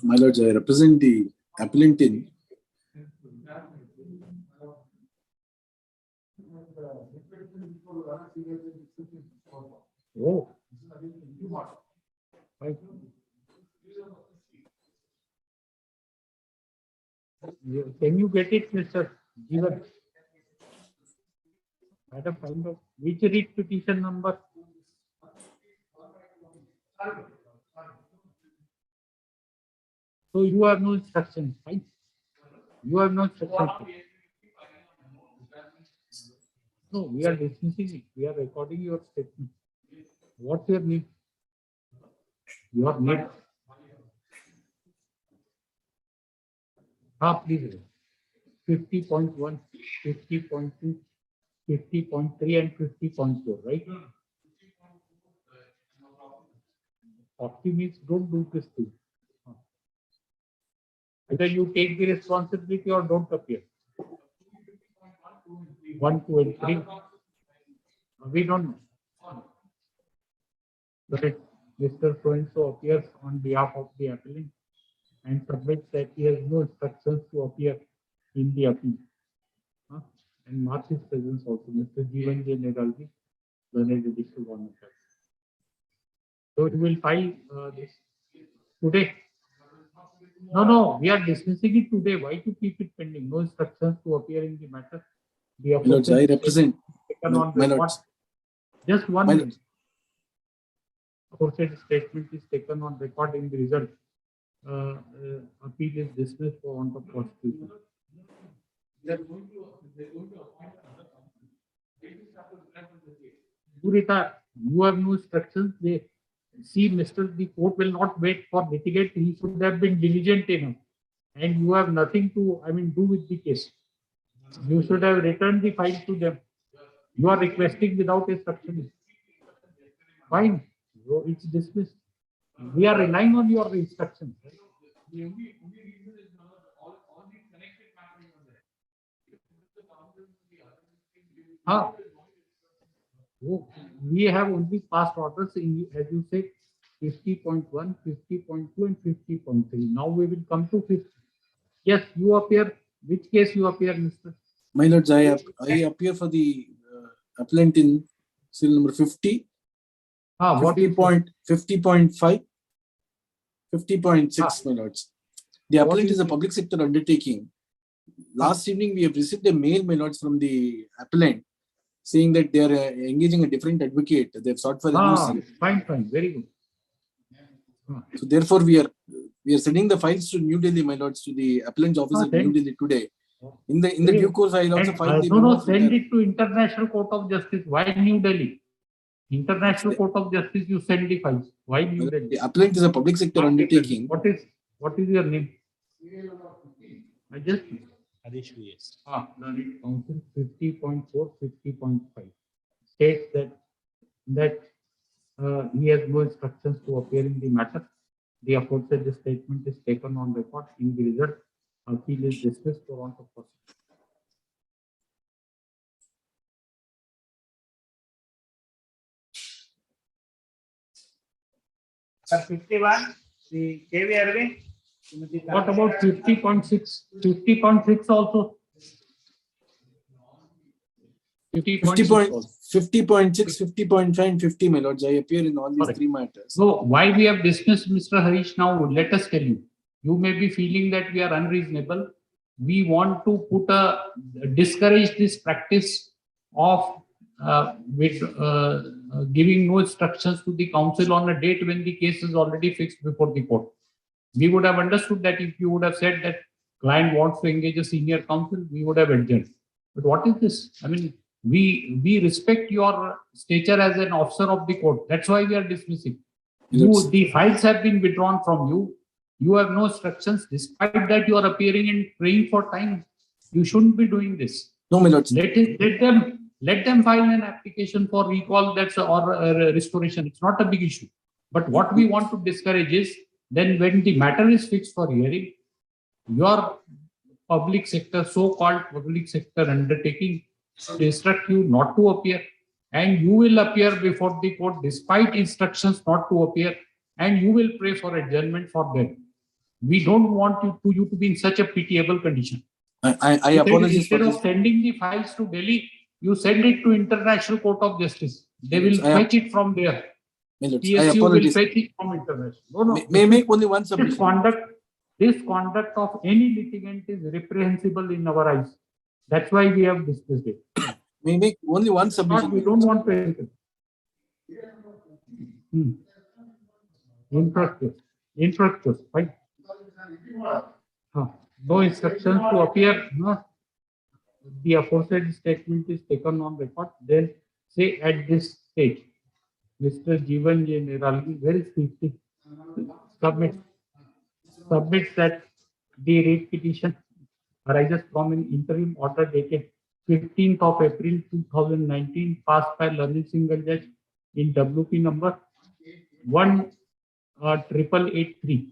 My lords, I represent the appellant in. Oh. Can you get it, Mr. Jeevan? Madam, find out which writ petition number. So you have no instructions, right? You have no instructions. No, we are dismissing it. We are recording your statement. What's your name? Your name. Please. 50.1, 50.2, 50.3 and 50.4, right? 40 means don't do this thing. Either you take the responsibility or don't appear. 1, 2, and 3. We don't know. But Mr. So-and-so appears on behalf of the appellant and submits that he has no instructions to appear in the appeal. And marks his presence also. Mr. Jeevan J. Nedalji, learned judicial government. So you will file this today. No, we are dismissing it today. Why to keep it pending? No instructions to appear in the matter. The Lords, I represent. My lords. Just 1 minute. Aforesaid statement is taken on record in the result. Appeal is dismissed for want of prosecution. You have no instructions. They see, Mr. The court will not wait for litigate. He should have been diligent enough. And you have nothing to, do with the case. You should have returned the file to them. You are requesting without instruction. Fine. So it's dismissed. We are relying on your instructions. We have only passed orders in, as you said, 50.1, 50.2, and 50.3. Now we will come to 50. Yes, you appear. Which case you appear, Mr.? My lords, I appear for the appellant in serial number 50. 50.5, 50.6, my lords. The appellant is a public sector undertaking. Last evening, we have received a mail, my lords, from the appellant saying that they are engaging a different advocate. They have sought for the Fine, very good. So therefore, we are We are sending the files to New Delhi, my lords, to the appellant's office at then- New Delhi today. In the due course, I will also file the no, memos with send the- it to International Court of Justice. Why New Delhi? International Court of Justice, you send the files. Why New Delhi? The appellant is a public sector undertaking. What is your name? I just Harish VS. Learned Council 50.4, 50.5 states that he has no instructions to appear in the matter. The aforesaid statement is taken on record. In the result, appeal is dismissed for want of prosecution. Sir, 51, the KV Arvind. What about 50.6? 50.6 also? 50.6, 50.5, and 50, my lords. I appear in all these three matters. So why we have dismissed Mr. Harish now? Let us tell you. You may be feeling that we are unreasonable. We want to discourage this practice of giving no instructions to the council on a date when the case is already fixed before the court. We would have understood that if you would have said that client wants to engage a senior counsel, we would have adjourned. But what is this? I mean, we respect your stature as an officer of the court. That's why we are dismissing. The files have been withdrawn from you. You have no instructions. Despite that, you are appearing and praying for time. You shouldn't be doing this. No, my lords. Let them file an application for recall or restoration. It's not a big issue. But what we want to discourage is then when the matter is fixed for hearing, your public sector, so-called public sector undertaking to instruct you not to appear, and you will appear before the court despite instructions not to appear, and you will pray for adjournment for them. We don't want you to be in such a pitiable condition. I apologize for instead this. of sending the files to Delhi, you send it to International Court of Justice. They will fetch it from there. PSU will fetch it from international. May I make only one submission? This conduct of any litigant is reprehensible in our eyes. That's why we have discussed it. May I make only one submission? We don't want to. Infractors, right? No instructions to appear. No. The aforesaid statement is taken on record. Then say at this stage, Mr. Jeevan J. Nirali, where is 50? Submits that the rate petition arises from an interim order dated 15th of April 2019 passed by Learned Single Judge in WP number 18883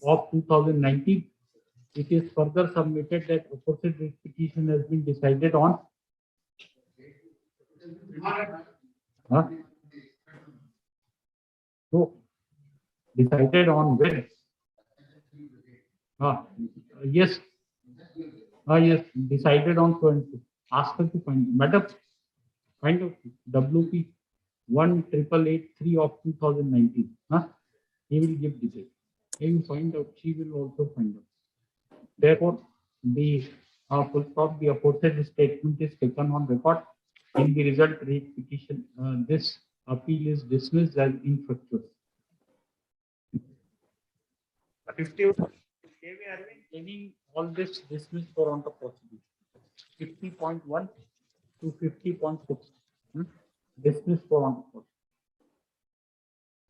of 2019. It is further submitted that opposite rate petition has been decided on so decided on when? Yes. Yes, decided on 20. Ask her to find. Madam, find out WP 18883 of 2019. He will give detail. He will find out. She will also find out. Therefore, the full stop, the aforesaid statement is taken on record. In the result, rate petition, this appeal is dismissed as infructuous. 50. KV Arvind. Taking all this dismissed for want of prosecution. 50.1 to 50.6. Dismissed for want of prosecution.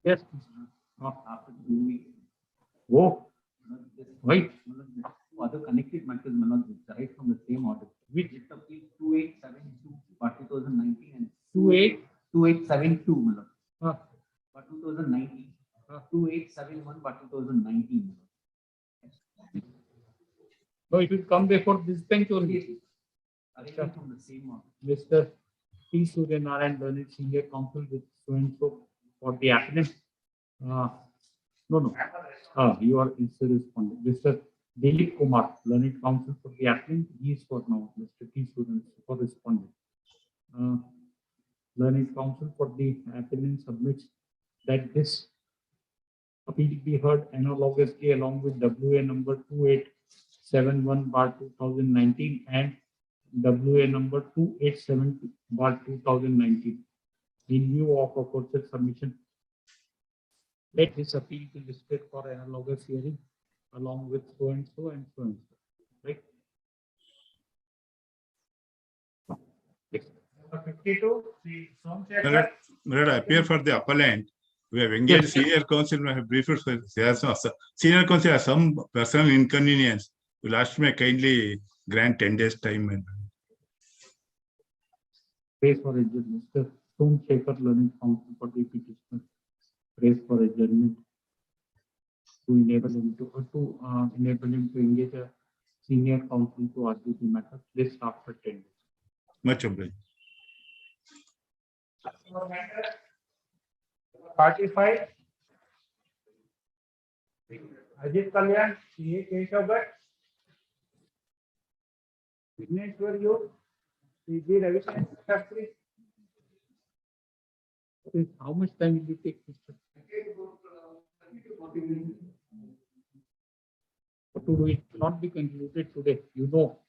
Yes. After 2 weeks. Oh. Right. Other connected matters may not be right from the same order. Which? 2872 for 2019 and 2872 for 2019. 2871 for 2019. No, it will come before this bench only. From the same order. Mr. T. Suryanarayan, Learned Senior Counsel with so and so for the applicant. No. You are responding. Mr. Dilip Kumar, Learned Counsel for the applicant. He is for now. Mr. T. Suryanarayan for responding. Learned Counsel for the applicant submits that this appeal be heard analogously along with WA number 2871/2019 and WA number 2872/2019 in view of aforesaid submission. Let this appeal be listed for analogous hearing along with so and so and so and so. Right? 52, the Somsekhar. I appear for the appellant. We have engaged senior counsel. We have briefed for senior counsel has some personal inconvenience. Will ask me kindly grant 10 days time. Praise for adjournment. Mr. Somsekhar, learning counsel for the petitioner. Praise for adjournment to enable him to engage a senior counsel to argue the matter. This after 10 days. Much obliged. 45. Ajit Kalyan, CH-2, Vigneshwar Yog, C.G. Ravisankar Shastri. How much time will you take, Mr.? To do it not be concluded today, you know.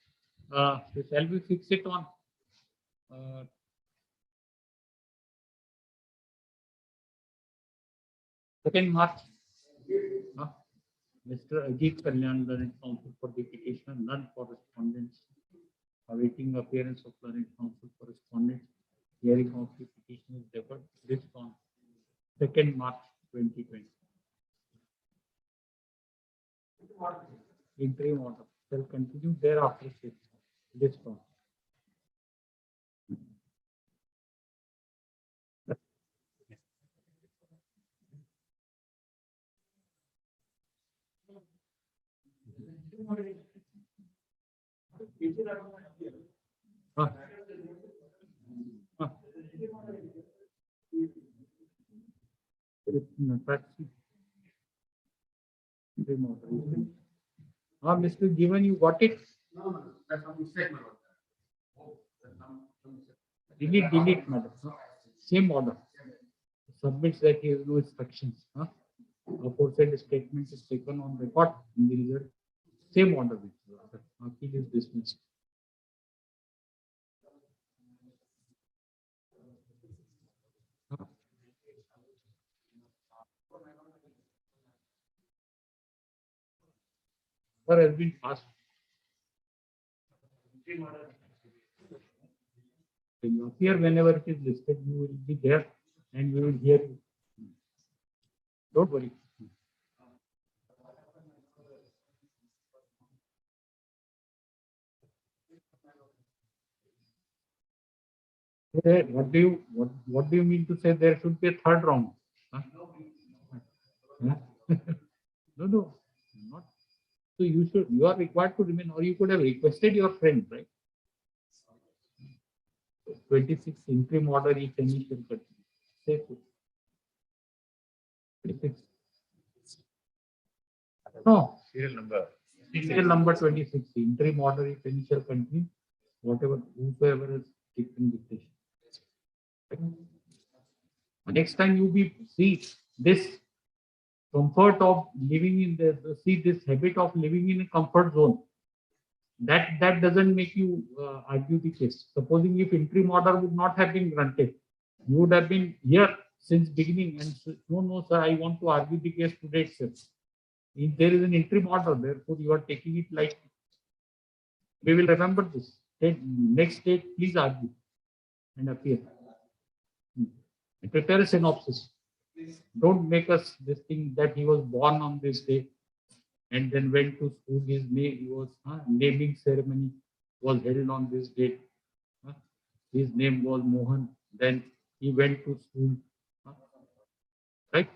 Shall we fix it on 2nd March? Mr. Ajit Kalyan, learned counsel for the petitioner, none for respondents. Awaiting appearance of learned counsel for respondents. Hearing of the petition is deferred. This on 2nd March 2020. Interim order shall continue thereafter. This on. Mr. Given, you got it? No, that's a mistake. Delete, madam. Same order. Submits that he has no instructions. Aforesaid statement is taken on record in the result. Same order. Appeal is dismissed. Order has been passed. You appear whenever it is listed, you will be there and we will hear you. Don't worry. What do you mean to say there should be a third round? Huh? No, not. So you are required to remain, or you could have requested your friend, right? 26 interim order if any shall continue. Say so. 26. No. Serial number 26. Interim order if any shall continue. Whosoever has taken dictation. Next time you see this comfort of living in this habit of living in a comfort zone. That doesn't make you argue the case. Supposing if interim order would not have been granted, you would have been here since beginning and no sir, I want to argue the case today itself. If there is an interim order, therefore you are taking it like we will remember this. Next date, please argue and appear. Prepare a synopsis. Don't make us this thing that he was born on this day and then went to school. His naming ceremony was held on this date. His name was Mohan. Then he went to school. Right?